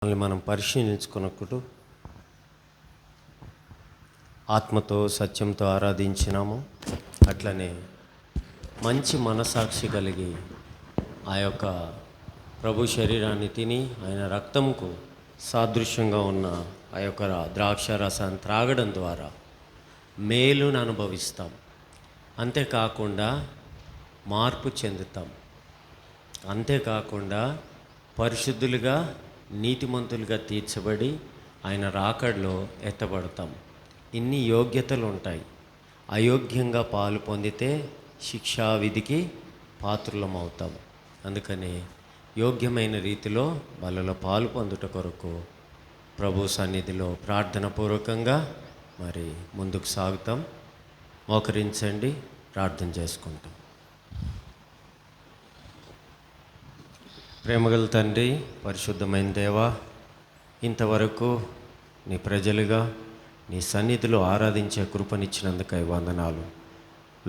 మనల్ని మనం పరిశీలించుకున్నప్పుడు ఆత్మతో సత్యంతో ఆరాధించినాము. అట్లనే మంచి మనసాక్షి కలిగి ఆ యొక్క ప్రభు శరీరాన్ని తిని ఆయన రక్తంకు సాదృశ్యంగా ఉన్న ఆ యొక్క ద్రాక్ష రసాన్ని త్రాగడం ద్వారా మేలును అనుభవిస్తాం. అంతేకాకుండా మార్పు చెందుతాం. అంతేకాకుండా పరిశుద్ధులుగా నీతిమంతులుగా తీర్చబడి ఆయన రాకడలో ఎత్తబడతాం. ఇన్ని యోగ్యతలు ఉంటాయి. అయోగ్యంగా పాలు పొందితే శిక్షావిధికి పాత్రులమవుతాం. అందుకని యోగ్యమైన రీతిలో వాళ్ళలో పాలు పొందుట కొరకు ప్రభు సన్నిధిలో ప్రార్థన పూర్వకంగా మరి ముందుకు సాగుతాం. మోకరించండి, ప్రార్థన చేసుకుంటాం. ప్రేమగల తండ్రి, పరిశుద్ధమైన దేవా, ఇంతవరకు నీ ప్రజలుగా నీ సన్నిధిలో ఆరాధించే కృపనిచ్చినందుకై వందనాలు.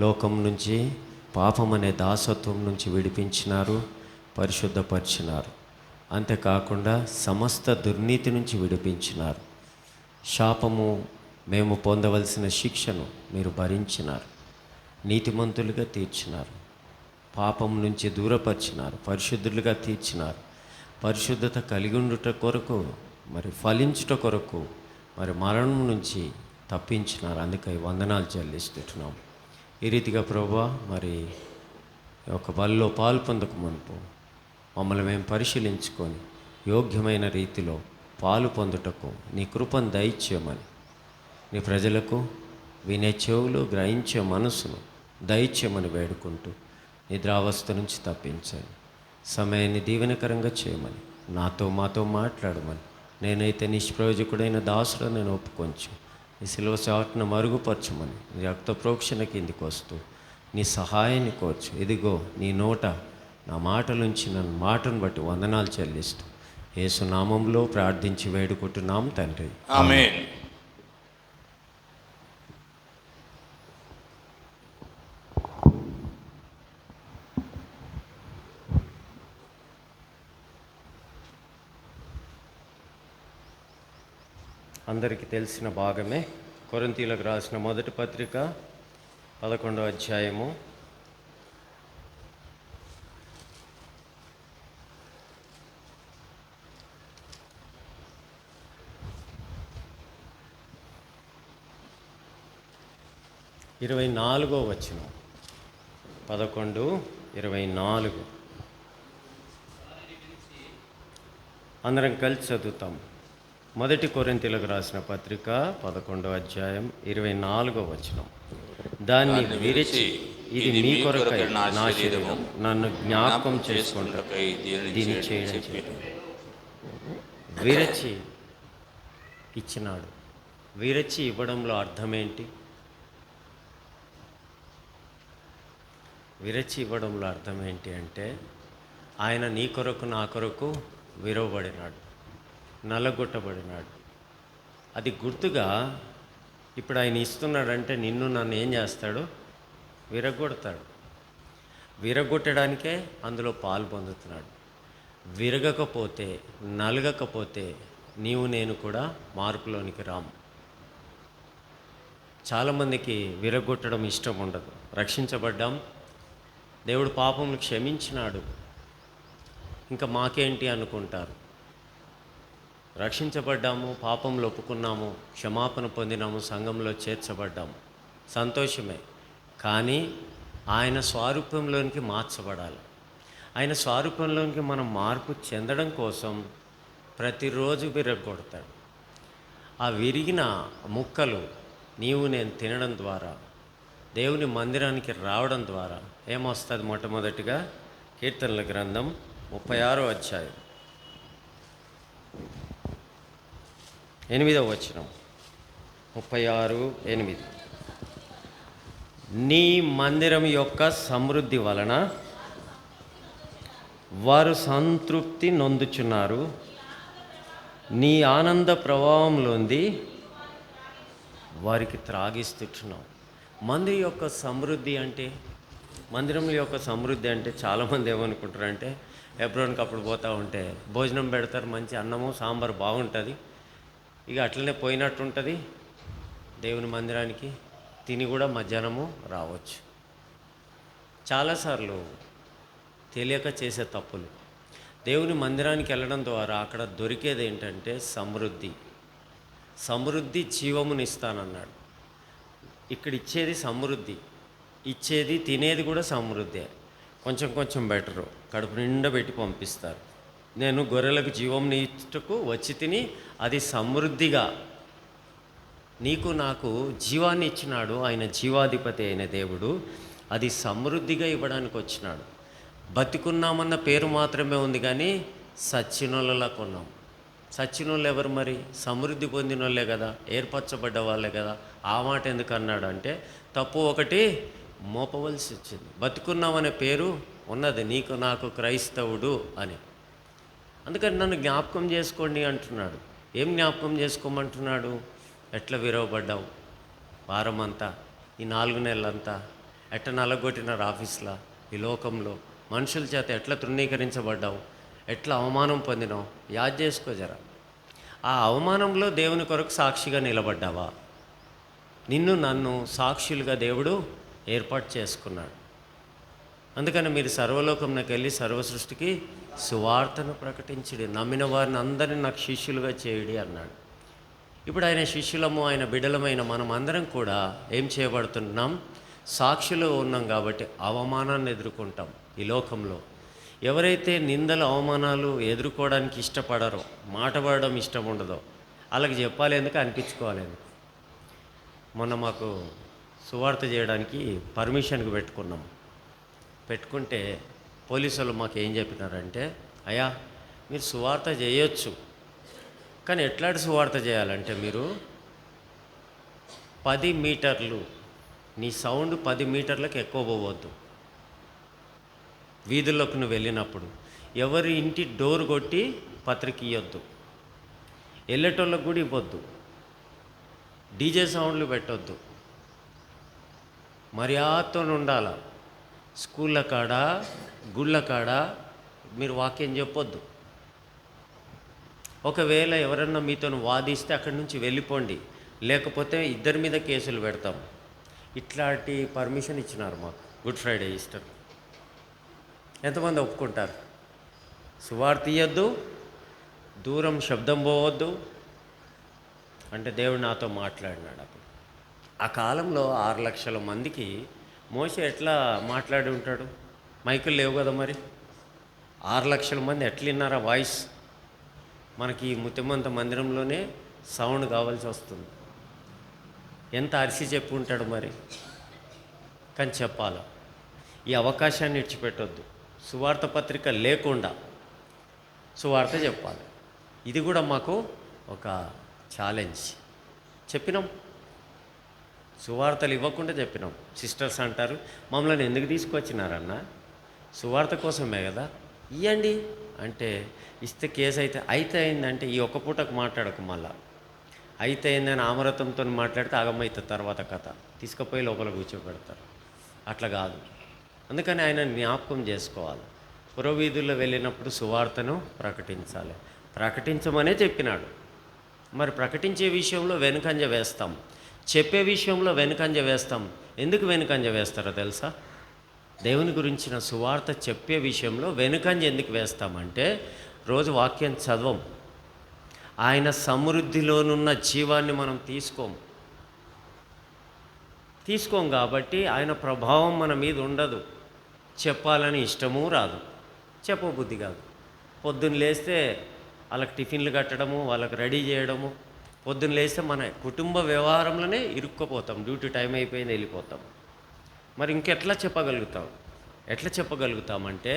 లోకం నుంచి, పాపం అనే దాసత్వం నుంచి విడిపించినారు, పరిశుద్ధపరిచినారు. అంతేకాకుండా సమస్త దుర్నీతి నుంచి విడిపించినారు. శాపము మేము పొందవలసిన శిక్షను మీరు భరించినారు. నీతిమంతులుగా తీర్చినారు. పాపం నుంచి దూరపరిచినారు. పరిశుద్ధులుగా తీర్చినారు. పరిశుద్ధత కలిగి ఉండుట కొరకు, మరి ఫలించుట కొరకు, మరి మరణం నుంచి తప్పించినారు. అందుకై వందనాలు చెల్లిస్తున్నాం. ఈ రీతిగా ప్రభువా, మరి ఒక బలిలో పాలు పొందక మునుపు మమ్మల్ని మేము పరిశీలించుకొని యోగ్యమైన రీతిలో పాలు పొందుటకు నీ కృపను దయచేయమని, నీ ప్రజలకు వినే చెవులు, గ్రహించే మనసును దయచేయమని వేడుకుంటూ నిద్రావస్థ నుంచి తప్పించండి. సమయాన్ని దీవెనకరంగా చేయమని, మాతో మాట్లాడమని, నేనైతే నిష్ప్రయోజకుడైన దాసుడు నేను ఒప్పుకొంచు నీ శిలువ చాటును మరుగుపరచమని, నీ రక్త ప్రోక్షణ కిందికి వస్తూ నీ సహాయాన్ని కోర్చు. ఇదిగో నీ నోట నా మాటలుంచి నన్ను మాటను బట్టి వందనాలు చెల్లిస్తూ యేసు నామంలో ప్రార్థించి వేడుకుంటున్నాం తండ్రి, ఆమేన్. అందరికీ తెలిసిన భాగమే. కొరింథీయులకు రాసిన మొదటి పత్రిక 11వ అధ్యాయము 24వ వచనం. 11:24 అందరం కలిసి చదువుతాం. మొదటి కొరింథీయులకు రాసిన పత్రిక 11వ అధ్యాయం 24వ వచనం. దాన్ని విరిచి, ఇది మీ కొరకై నా శరీరం, నన్ను జ్ఞాపకం చేసుకుంటకై దీన్ని చేయడం. విరచి ఇచ్చినాడు. విరచి ఇవ్వడంలో అర్థం ఏంటి? విరచి ఇవ్వడంలో అర్థం ఏంటి అంటే, ఆయన నీ కొరకు నా కొరకు విరవబడినాడు, నల్లగొట్టబడినాడు. అది గుర్తుగా ఇప్పుడు ఆయన ఇస్తున్నాడంటే నిన్ను నన్ను ఏం చేస్తాడు? విరగొడతాడు. విరగొట్టడానికే అందులో పాలు పొందుతున్నాడు. విరగకపోతే, నలగకపోతే నీవు నేను కూడా మార్పులోనికి రాము. చాలామందికి విరగొట్టడం ఇష్టం ఉండదు. రక్షించబడ్డాం, దేవుడు పాపమును క్షమించినాడు, ఇంకా మాకేంటి అనుకుంటారు. రక్షించబడ్డాము, పాపంలో ఒప్పుకున్నాము, క్షమాపణ పొందినాము, సంఘంలో చేర్చబడ్డాము, సంతోషమే. కానీ ఆయన స్వారూప్యంలోనికి మార్చబడాలి. ఆయన స్వారూప్యంలోనికి మనం మార్పు చెందడం కోసం ప్రతిరోజు విరగొడతాడు. ఆ విరిగిన ముక్కలు నీవు నేను తినడం ద్వారా, దేవుని మందిరానికి రావడం ద్వారా ఏమొస్తుంది? మొట్టమొదటిగా కీర్తనల గ్రంథం 36వ అధ్యాయం 8వ వచనం. 36:8 నీ మందిరం యొక్క సమృద్ధి వలన వారు సంతృప్తి నొందుచున్నారు, నీ ఆనంద ప్రవాహంలోంది వారికి త్రాగిస్తున్నావు. మందిరం యొక్క సమృద్ధి అంటే, మందిరం యొక్క సమృద్ధి అంటే చాలామంది ఏమనుకుంటారంటే హెబ్రోన్కి అప్పుడు పోతూ ఉంటే భోజనం పెడతారు, మంచి అన్నము సాంబార్ బాగుంటుంది. ఇక అట్లనే పోయినట్టు ఉంటుంది దేవుని మందిరానికి, తిని కూడా మధ్యాహ్నము రావచ్చు. చాలాసార్లు తెలియక చేసే తప్పులు. దేవుని మందిరానికి వెళ్ళడం ద్వారా అక్కడ దొరికేది ఏంటంటే సమృద్ధి జీవమునిస్తానన్నాడు. ఇక్కడ ఇచ్చేది సమృద్ధి, ఇచ్చేది తినేది కూడా సమృద్ధి. కొంచెం కొంచెం బెటరు, కడుపు నిండా పెట్టి పంపిస్తారు. నేను గొర్రెలకు జీవంని ఇచ్చుటకు వచ్చి తిని అది సమృద్ధిగా, నీకు నాకు జీవాన్ని ఇచ్చినాడు ఆయన, జీవాధిపతి అయిన దేవుడు. అది సమృద్ధిగా ఇవ్వడానికి వచ్చినాడు. బతికున్నామన్న పేరు మాత్రమే ఉంది కానీ సచ్చినోళ్ళలా కొన్నాం. సచ్చినోళ్ళు ఎవరు మరి? సమృద్ధి పొందిన వాళ్ళే కదా, ఏర్పరచబడ్డ వాళ్ళే కదా. ఆ మాట ఎందుకు అన్నాడు అంటే, తప్పు ఒకటి మోపవలసి వచ్చింది. బతుకున్నామనే పేరు ఉన్నది, నీకు నాకు క్రైస్తవుడు అని. అందుకని నన్ను జ్ఞాపకం చేసుకోండి అంటున్నాడు. ఏం జ్ఞాపకం చేసుకోమంటున్నాడు? ఎట్లా విరవబడ్డావు వారం అంతా, ఈ 4 నెలలంతా, ఎట్లా నలగొట్టినారు ఆఫీస్లో, ఈ లోకంలో మనుషుల చేత ఎట్లా తృణీకరించబడ్డావు, ఎట్లా అవమానం పొందినావు, యాద్ చేసుకో జరా. ఆ అవమానంలో దేవుని కొరకు సాక్షిగా నిలబడ్డావా? నిన్ను నన్ను సాక్షులుగా దేవుడు ఏర్పాటు చేసుకున్నాడు. అందుకని మీరు సర్వలోకంలోకి వెళ్ళి సర్వ సృష్టికి సువార్తను ప్రకటించడి, నమ్మిన వారిని అందరినీ నాకు శిష్యులుగా చేయడి అన్నాడు. ఇప్పుడు ఆయన శిష్యులము, ఆయన బిడ్డలమైన మనం అందరం కూడా ఏం చేయబడుతున్నాం? సాక్షులు ఉన్నాం కాబట్టి అవమానాన్ని ఎదుర్కొంటాం. ఈ లోకంలో ఎవరైతే నిందలు అవమానాలు ఎదుర్కోవడానికి ఇష్టపడరో, మాట పడడం ఇష్టం ఉండదో, వాళ్ళకి చెప్పాలి ఎందుకు, అనిపించుకోవాలి ఎందుకు. మొన్న మాకు సువార్త చేయడానికి పర్మిషన్కి పెట్టుకుంటే పోలీసు వాళ్ళు మాకు ఏం చెప్పినారంటే, అయ్యా మీరు సువార్త చేయొచ్చు, కానీ ఎట్లాంటి సువార్త చేయాలంటే మీరు 10 మీటర్లు, నీ సౌండ్ 10 మీటర్లకు ఎక్కువ పోవద్దు. వీధుల్లోకి నువ్వు వెళ్ళినప్పుడు ఎవరి ఇంటి డోర్ కొట్టి పత్రిక ఇవ్వద్దు, వెళ్ళేటోళ్ళకు కూడా ఇవ్వద్దు, డీజే సౌండ్లు పెట్టొద్దు, మర్యాదతో ఉండాల. స్కూళ్ళ కాడ, గుళ్ళ కాడ మీరు వాక్యం చెప్పొద్దు. ఒకవేళ ఎవరన్నా మీతో వాదిస్తే అక్కడి నుంచి వెళ్ళిపోండి, లేకపోతే ఇద్దరి మీద కేసులు పెడతాం. ఇట్లాంటి పర్మిషన్ ఇచ్చినారు మాకు గుడ్ ఫ్రైడే, ఈస్టర్. ఎంతమంది ఒప్పుకుంటారు? సువార్త ఇయ్యొద్దు, దూరం శబ్దం పోవద్దు అంటే దేవుడు నాతో మాట్లాడినాడు. అప్పుడు ఆ కాలంలో 6 లక్షల మందికి మోషే ఎట్లా మాట్లాడి ఉంటాడు? మైకులు లేవు కదా మరి. 6 లక్షల మంది ఎట్లా విన్నారా వాయిస్? మనకి ఈ ముత్యమంత మందిరంలోనే సౌండ్ కావాల్సి వస్తుంది. ఎంత అరిసి చెప్పి ఉంటాడు మరి. కానీ చెప్పాల, ఈ అవకాశాన్ని ఇడిచిపెట్టొద్దు. సువార్త పత్రిక లేకుండా సువార్త చెప్పాలి. ఇది కూడా మాకు ఒక ఛాలెంజ్. చెప్పినాం, సువార్తలు ఇవ్వకుండా చెప్పినాం. సిస్టర్స్ అంటారు, మమ్మల్ని ఎందుకు తీసుకొచ్చినారన్న, సువార్త కోసమే కదా, ఇవ్వండి అంటే ఇస్తే కేసు అయితే అయిందంటే ఈ ఒక్క పూటకు మాట్లాడకు, మళ్ళా అయితే అయిందని ఆమరతంతో మాట్లాడితే ఆగమవుతుంది తర్వాత కథ, తీసుకుపోయి లోపల కూర్చోబెడతారు. అట్లా కాదు. అందుకని ఆయన జ్ఞాపకం చేసుకోవాలి. పురవీధుల్లో వెళ్ళినప్పుడు సువార్తను ప్రకటించాలి. ప్రకటించమనే చెప్పినాడు. మరి ప్రకటించే విషయంలో వెనుకంజ వేస్తాం, చెప్పే విషయంలో వెనుకంజ వేస్తాం. ఎందుకు వెనుకంజ వేస్తారో తెలుసా? దేవుని గురించిన సువార్త చెప్పే విషయంలో వెనుకంజ ఎందుకు వేస్తామంటే, రోజు వాక్యం చదవం, ఆయన సమృద్ధిలోనున్న జీవాన్ని మనం తీసుకోం కాబట్టి ఆయన ప్రభావం మన మీద ఉండదు. చెప్పాలని ఇష్టము రాదు, చెప్పబుద్ధి కాదు. పొద్దున్న లేస్తే వాళ్ళకి టిఫిన్లు కట్టడము, వాళ్ళకి రెడీ చేయడము, పొద్దున్న లేస్తే మన కుటుంబ వ్యవహారంలోనే ఇరుక్కుపోతాం. డ్యూటీ టైం అయిపోయింది, వెళ్ళిపోతాం. మరి ఇంకెట్లా చెప్పగలుగుతామంటే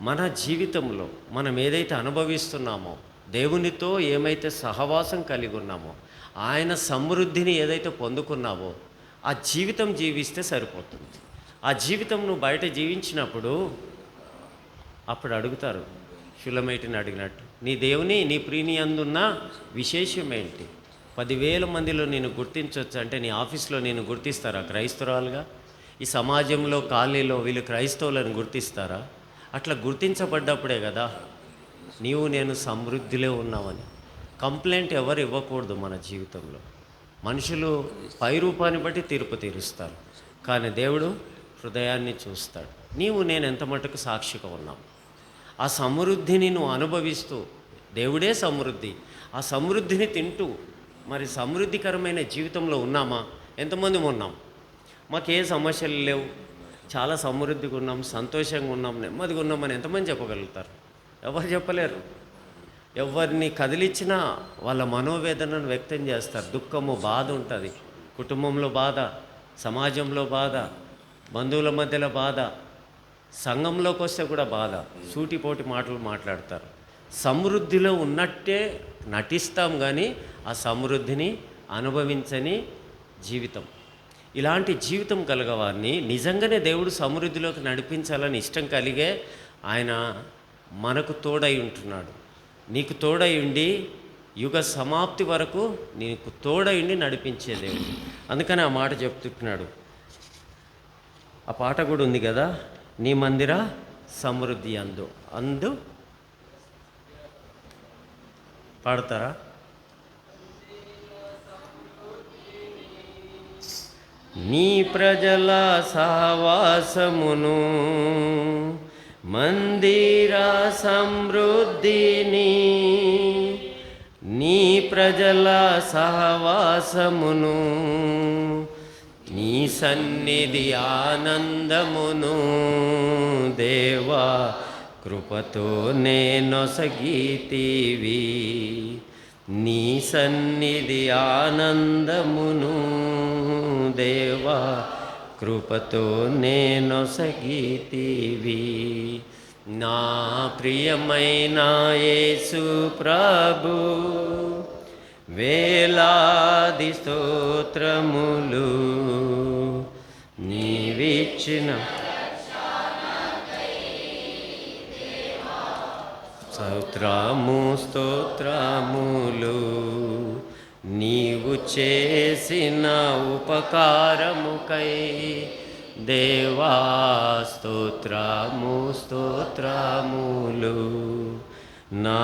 మన జీవితంలో మనం ఏదైతే అనుభవిస్తున్నామో, దేవునితో ఏమైతే సహవాసం కలిగి ఉన్నామో, ఆయన సమృద్ధిని ఏదైతే పొందుకున్నావో ఆ జీవితం జీవిస్తే సరిపోతుంది. ఆ జీవితం నువ్వు బయట జీవించినప్పుడు అప్పుడు అడుగుతారు, షులమైటిని అడిగినట్టు, నీ దేవుని నీ ప్రీని అందున్న విశేషం ఏంటి? 10,000 మందిలో నేను గుర్తించవచ్చు అంటే నీ ఆఫీస్లో నేను గుర్తిస్తారా క్రైస్తవురాలుగా? ఈ సమాజంలో కాలనీలో వీళ్ళు క్రైస్తవులను గుర్తిస్తారా? అట్లా గుర్తించబడ్డప్పుడే కదా నీవు నేను సమృద్ధిలో ఉన్నామని. కంప్లైంట్ ఎవరు ఇవ్వకూడదు మన జీవితంలో. మనుషులు పై రూపాన్ని బట్టి తీర్పు తీరుస్తారు, కానీ దేవుడు హృదయాన్ని చూస్తాడు. నీవు నేను ఎంత మటుకు సాక్షిగా ఉన్నాం, ఆ సమృద్ధిని నువ్వు అనుభవిస్తూ, దేవుడే సమృద్ధి, ఆ సమృద్ధిని తింటూ మరి సమృద్ధికరమైన జీవితంలో ఉన్నామా? ఎంతమంది ఉన్నాం? మాకు ఏ సమస్యలు లేవు, చాలా సమృద్ధిగా ఉన్నాం, సంతోషంగా ఉన్నాం, నెమ్మదిగా ఉన్నామని ఎంతమంది చెప్పగలుగుతారు? ఎవరు చెప్పలేరు. ఎవరిని కదిలిచ్చినా వాళ్ళ మనోవేదనను వ్యక్తం చేస్తారు. దుఃఖము, బాధ ఉంటుంది, కుటుంబంలో బాధ, సమాజంలో బాధ, బంధువుల మధ్యలో బాధ, సంఘంలోకి వస్తే కూడా బాధ, సూటిపోటి మాటలు మాట్లాడతారు. సమృద్ధిలో ఉన్నట్టే నటిస్తాం, కానీ ఆ సమృద్ధిని అనుభవించని జీవితం. ఇలాంటి జీవితం కలగవారిని నిజంగానే దేవుడు సమృద్ధిలోకి నడిపించాలని ఇష్టం కలిగే ఆయన మనకు తోడై ఉంటున్నాడు. నీకు తోడై ఉండి యుగ సమాప్తి వరకు నీకు తోడై ఉండి నడిపించే దేవుడు. అందుకని ఆ మాట చెప్తున్నాడు. ఆ పాట కూడా ఉంది కదా, నీ మందిర సమృద్ధి అందు పాడతారా? నీ ప్రజల సహవాసమును, మందిర సమృద్ధిని, నీ ప్రజల సహవాసమును, నీ సన్నిధి ఆనందమును దేవా కృపతో నేనొసగితివి. నీ సన్నిధి ఆనందమును దేవా కృపతో నేనొసగితివి. నా ప్రియమైన యేసు ప్రభు, వేలాది స్తోత్రములు నీవిచ్చిన స్తోత్రములు, నీవు చేసిన ఉపకారముకై దేవా స్తోత్రములు. నా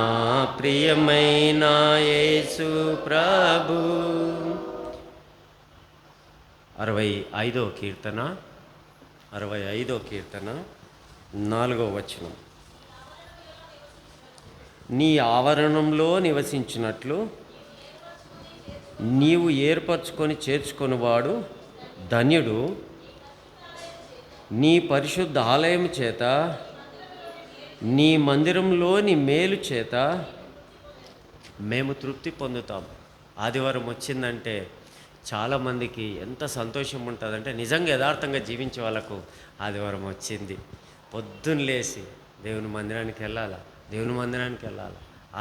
ప్రియమైన యేసు ప్రభు. 65వ కీర్తన 4వ వచనం. నీ ఆవరణంలో నివసించినట్లు నీవు ఏర్పరచుకొని చేర్చుకొనివాడు ధన్యుడు. నీ పరిశుద్ధ ఆలయం చేత, నీ మందిరంలోని మేలు చేత మేము తృప్తి పొందుతాం. ఆదివారం వచ్చిందంటే చాలామందికి ఎంత సంతోషం ఉంటుందంటే, నిజంగా యథార్థంగా జీవించే వాళ్ళకు ఆదివారం వచ్చింది. పొద్దున్న లేచి దేవుని మందిరానికి వెళ్ళాలా,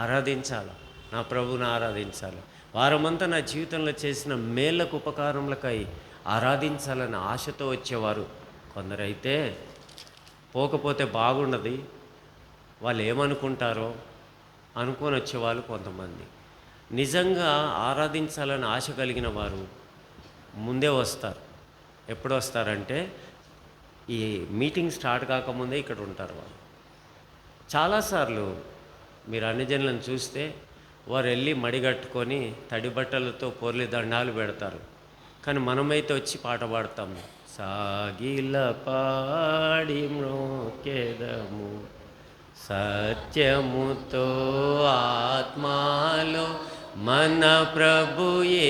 ఆరాధించాలా, నా ప్రభువుని ఆరాధించాలి. వారమంతా నా జీవితంలో చేసిన మేళ్ళకు ఉపకారములకై ఆరాధించాలని ఆశతో వచ్చేవారు కొందరైతే, పోకపోతే బాగుండదు, వాళ్ళు ఏమనుకుంటారో అనుకొని వచ్చేవాళ్ళు కొంతమంది. నిజంగా ఆరాధించాలని ఆశ కలిగిన వారు ముందే వస్తారు. ఎప్పుడు వస్తారంటే ఈ మీటింగ్ స్టార్ట్ కాకముందే ఇక్కడ ఉంటారు వాళ్ళు. చాలాసార్లు మీరు అన్ని జనులను చూస్తే వారు వెళ్ళి మడిగట్టుకొని తడి బట్టలతో పొర్లి దండాలు పెడతారు. కానీ మనమైతే వచ్చి పాట పాడతాము, సాగిల పాడి మ్రోకెదము సత్యముతో ఆత్మలో మన ప్రభుయే.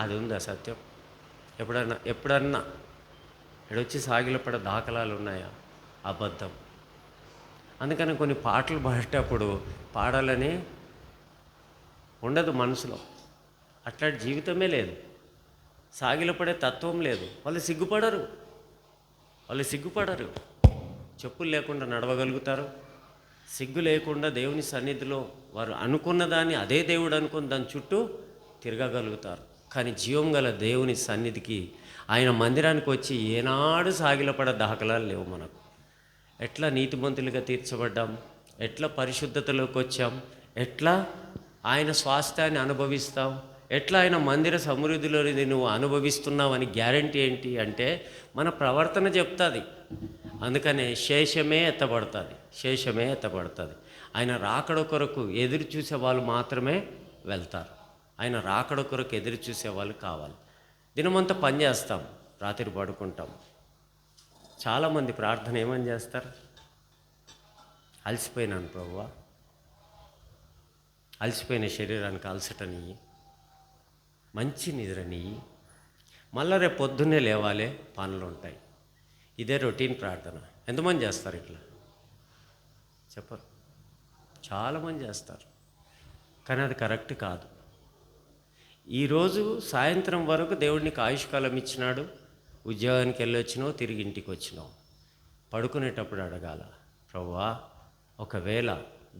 అది ఉందా సత్యం? ఎప్పుడన్నా ఇక్కడొచ్చి సాగిలపడ దాఖలాలు ఉన్నాయా? అబద్ధం. అందుకని కొన్ని పాటలు పాడేటప్పుడు పాడాలని ఉండదు మనసులో, అట్లాంటి జీవితమే లేదు, సాగిలపడే తత్వం లేదు. వాళ్ళు సిగ్గుపడరు. చెప్పులు లేకుండా నడవగలుగుతారు. సిగ్గు లేకుండా దేవుని సన్నిధిలో వారు అనుకున్న దాన్ని అదే దేవుడు అనుకుని దాని చుట్టూ తిరగగలుగుతారు. కానీ జీవం గల దేవుని సన్నిధికి, ఆయన మందిరానికి వచ్చి ఏనాడు సాగిలపడ దాఖలాలు లేవు మనకు. ఎట్లా నీతిమంతులుగా తీర్చబడ్డాం, ఎట్లా పరిశుద్ధతలోకి వచ్చాం, ఎట్లా ఆయన స్వాస్థ్యాన్ని అనుభవిస్తాం, ఎట్లా ఆయన మందిర సమృద్ధిలోని నువ్వు అనుభవిస్తున్నావు అని గ్యారంటీ ఏంటి అంటే మన ప్రవర్తన చెప్తుంది. అందుకనే శేషమే ఎత్తబడుతుంది, శేషమే ఎత్తబడుతుంది. ఆయన రాకడ కొరకు ఎదురు చూసే వాళ్ళు మాత్రమే వెళ్తారు. ఆయన రాకడ కొరకు ఎదురు చూసే వాళ్ళు కావాలి. దినమంతా పని చేస్తాం, రాత్రి పడుకుంటాం. చాలామంది ప్రార్థన ఏమని చేస్తారు? అలసిపోయినాను ప్రభువా, అలసిపోయిన శరీరానికి అలసటనియ్యి, మంచి నిద్రనియ్యి, మళ్ళీ రేపు పొద్దున్నే లేవాలే, పనులు ఉంటాయి. ఇదే రొటీన్ ప్రార్థన. ఎంతమంది చేస్తారు ఇట్లా? చెప్పరు. చాలామంది చేస్తారు, కానీ అది కరెక్ట్ కాదు. ఈరోజు సాయంత్రం వరకు దేవుడు నీకు ఆయుష్కాలం ఇచ్చినాడు. ఉద్యోగానికి వెళ్ళొచ్చినావు, తిరిగి ఇంటికి వచ్చినావు. పడుకునేటప్పుడు అడగాల, ప్రభువా ఒకవేళ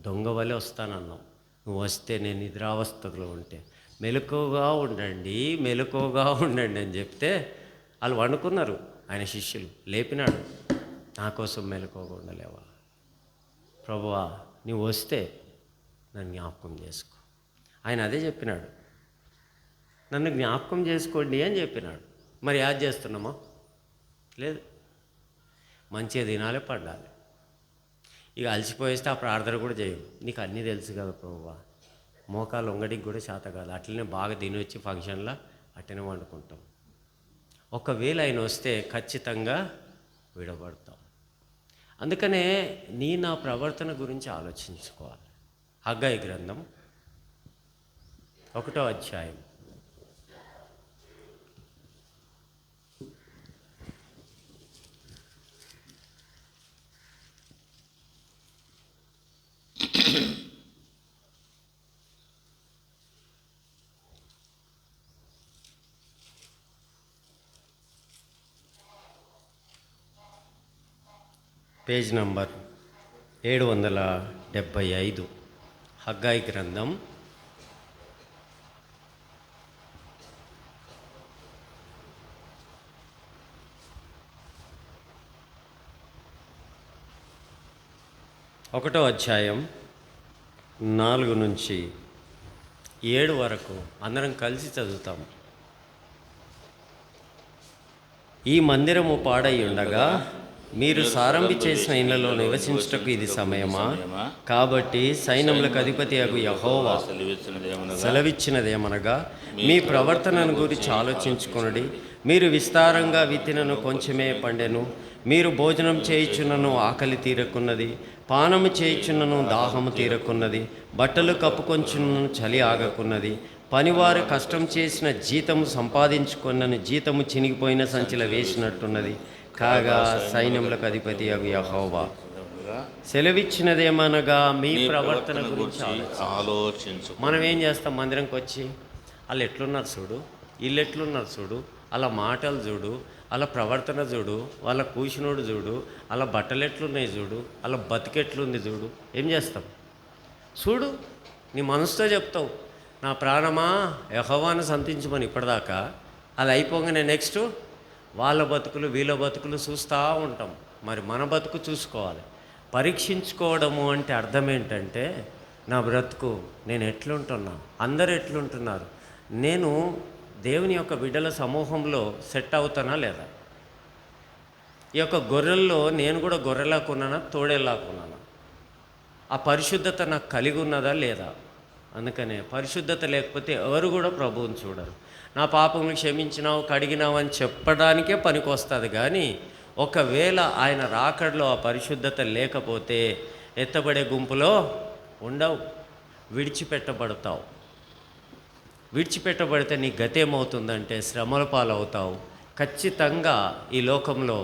దొంగ వలె వస్తానన్నావు, నువ్వు వస్తే నేను నిద్రావస్థలో ఉంటే మెలకువగా ఉండండి, మెలకువగా ఉండండి అని చెప్తే వాళ్ళు వండుకున్నారు. ఆయన శిష్యులు లేపినాడు, నా కోసం మెలకువగా ఉండలేవా? ప్రభువా నువ్వు వస్తే నన్ను జ్ఞాపకం చేసుకో. ఆయన అదే చెప్పినాడు, నన్ను జ్ఞాపకం చేసుకోండి అని చెప్పినాడు. మరి యాద్ చేస్తున్నామా? లేదు. మంచిగా తినాలి, పడాలి. ఇక అలసిపోయేస్తే ఆ ప్రార్థన కూడా చేయవు. నీకు అన్నీ తెలుసు కదా ప్రభువా, మోకాలు వంగడికి కూడా శాత కాదు, అట్లనే బాగా తినొచ్చి ఫంక్షన్లో అట్టనే వండుకుంటాం. ఒకవేళ ఆయన వస్తే ఖచ్చితంగా విడబడతాం. అందుకనే నా ప్రవర్తన గురించి ఆలోచించుకోవాలి. హగ్గయి గ్రంథం 1వ అధ్యాయం పేజ్ నంబర్ 775. హగ్గయి గ్రంథం 1వ అధ్యాయం 4 నుంచి 7 వరకు అందరం కలిసి చదువుతాం. ఈ మందిరము పాడై ఉండగా మీరు సారంభి చేసిన ఇళ్లలో నివసించుటకు ఇది సమయమా? కాబట్టి సైన్యములకు అధిపతి అగు యెహోవా సెలవిచ్చినదేమనగా, మీ ప్రవర్తనను గురించి ఆలోచించుకొనుడి. మీరు విస్తారంగా విత్తినను కొంచెమే పండెను. మీరు భోజనం చేయుచున్నను ఆకలి తీరకున్నది, పానము చేయుచున్నను దాహము తీరకున్నది, బట్టలు కప్పుకొంచున్నను చలి ఆగకున్నది. పనివారు కష్టం చేసిన జీతము సంపాదించుకున్నను జీతము చినిగిపోయిన సంచిలో వేసినట్టున్నది. కాగా సైన్యములకు అధిపతి అగు యెహోవా సెలవిచ్చినదేమనగా, మీ ప్రవర్తన గురించి ఆలోచించు. మనం ఏం చేస్తాం? మందిరంకి వచ్చి వాళ్ళు ఎట్లున్నారు చూడు, వీళ్ళు ఎట్లున్నారు చూడు, అలా మాటలు చూడు, అలా ప్రవర్తన చూడు, వాళ్ళ కూసినోడు చూడు, అలా బట్టలు ఎట్లున్నాయి చూడు, అలా బతికెట్లుంది చూడు. ఏం చేస్తాం? చూడు, నీ మనసుతో చెప్తావు, నా ప్రాణమా యెహోవాను సంతించమని. ఇప్పటిదాకా అది అయిపోగానే నెక్స్ట్ వాళ్ళ బతుకులు వీళ్ళ బతుకులు చూస్తూ ఉంటాం. మరి మన బతుకు చూసుకోవాలి. పరీక్షించుకోవడము అంటే అర్థం ఏంటంటే, నా బ్రతుకు నేను ఎట్లుంటున్నా, అందరు ఎట్లుంటున్నారు, నేను దేవుని యొక్క బిడ్డల సమూహంలో సెట్ అవుతానా లేదా, ఈ యొక్క గొర్రెల్లో నేను కూడా గొర్రెలాకున్నానా తోడేలాకున్నానా, ఆ పరిశుద్ధత నాకు కలిగి ఉన్నదా లేదా. అందుకనే పరిశుద్ధత లేకపోతే ఎవరు కూడా ప్రభువుని చూడరు. నా పాపములు క్షమించినావు, కడిగినావు అని చెప్పడానికే పనికి వస్తుంది. కానీ ఒకవేళ ఆయన రాకడలో ఆ పరిశుద్ధత లేకపోతే ఎత్తబడే గుంపులో ఉండవు, విడిచిపెట్టబడతావు. విడిచిపెట్టబడితే నీ గతేమవుతుందంటే శ్రమల పాలవుతావు. ఖచ్చితంగా ఈ లోకంలో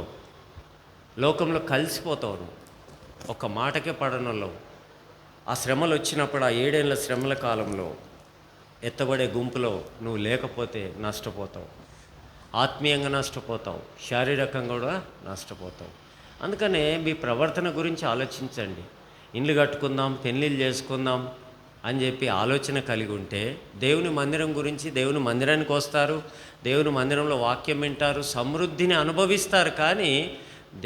కలిసిపోతావు. ఒక మాటకే పడనలో ఆ శ్రమలు వచ్చినప్పుడు, ఆ 7 ఏళ్ల శ్రమల కాలంలో ఎత్తబడే గుంపులో నువ్వు లేకపోతే నష్టపోతావు. ఆత్మీయంగా నష్టపోతావు, శారీరకంగా కూడా నష్టపోతావు. అందుకనే మీ ప్రవర్తన గురించి ఆలోచించండి. ఇండ్లు కట్టుకుందాం, పెళ్ళిళ్ళు చేసుకుందాం అని చెప్పి ఆలోచన కలిగి ఉంటే దేవుని మందిరం గురించి, దేవుని మందిరానికి వస్తారు, దేవుని మందిరంలో వాక్యం వింటారు, సమృద్ధిని అనుభవిస్తారు. కానీ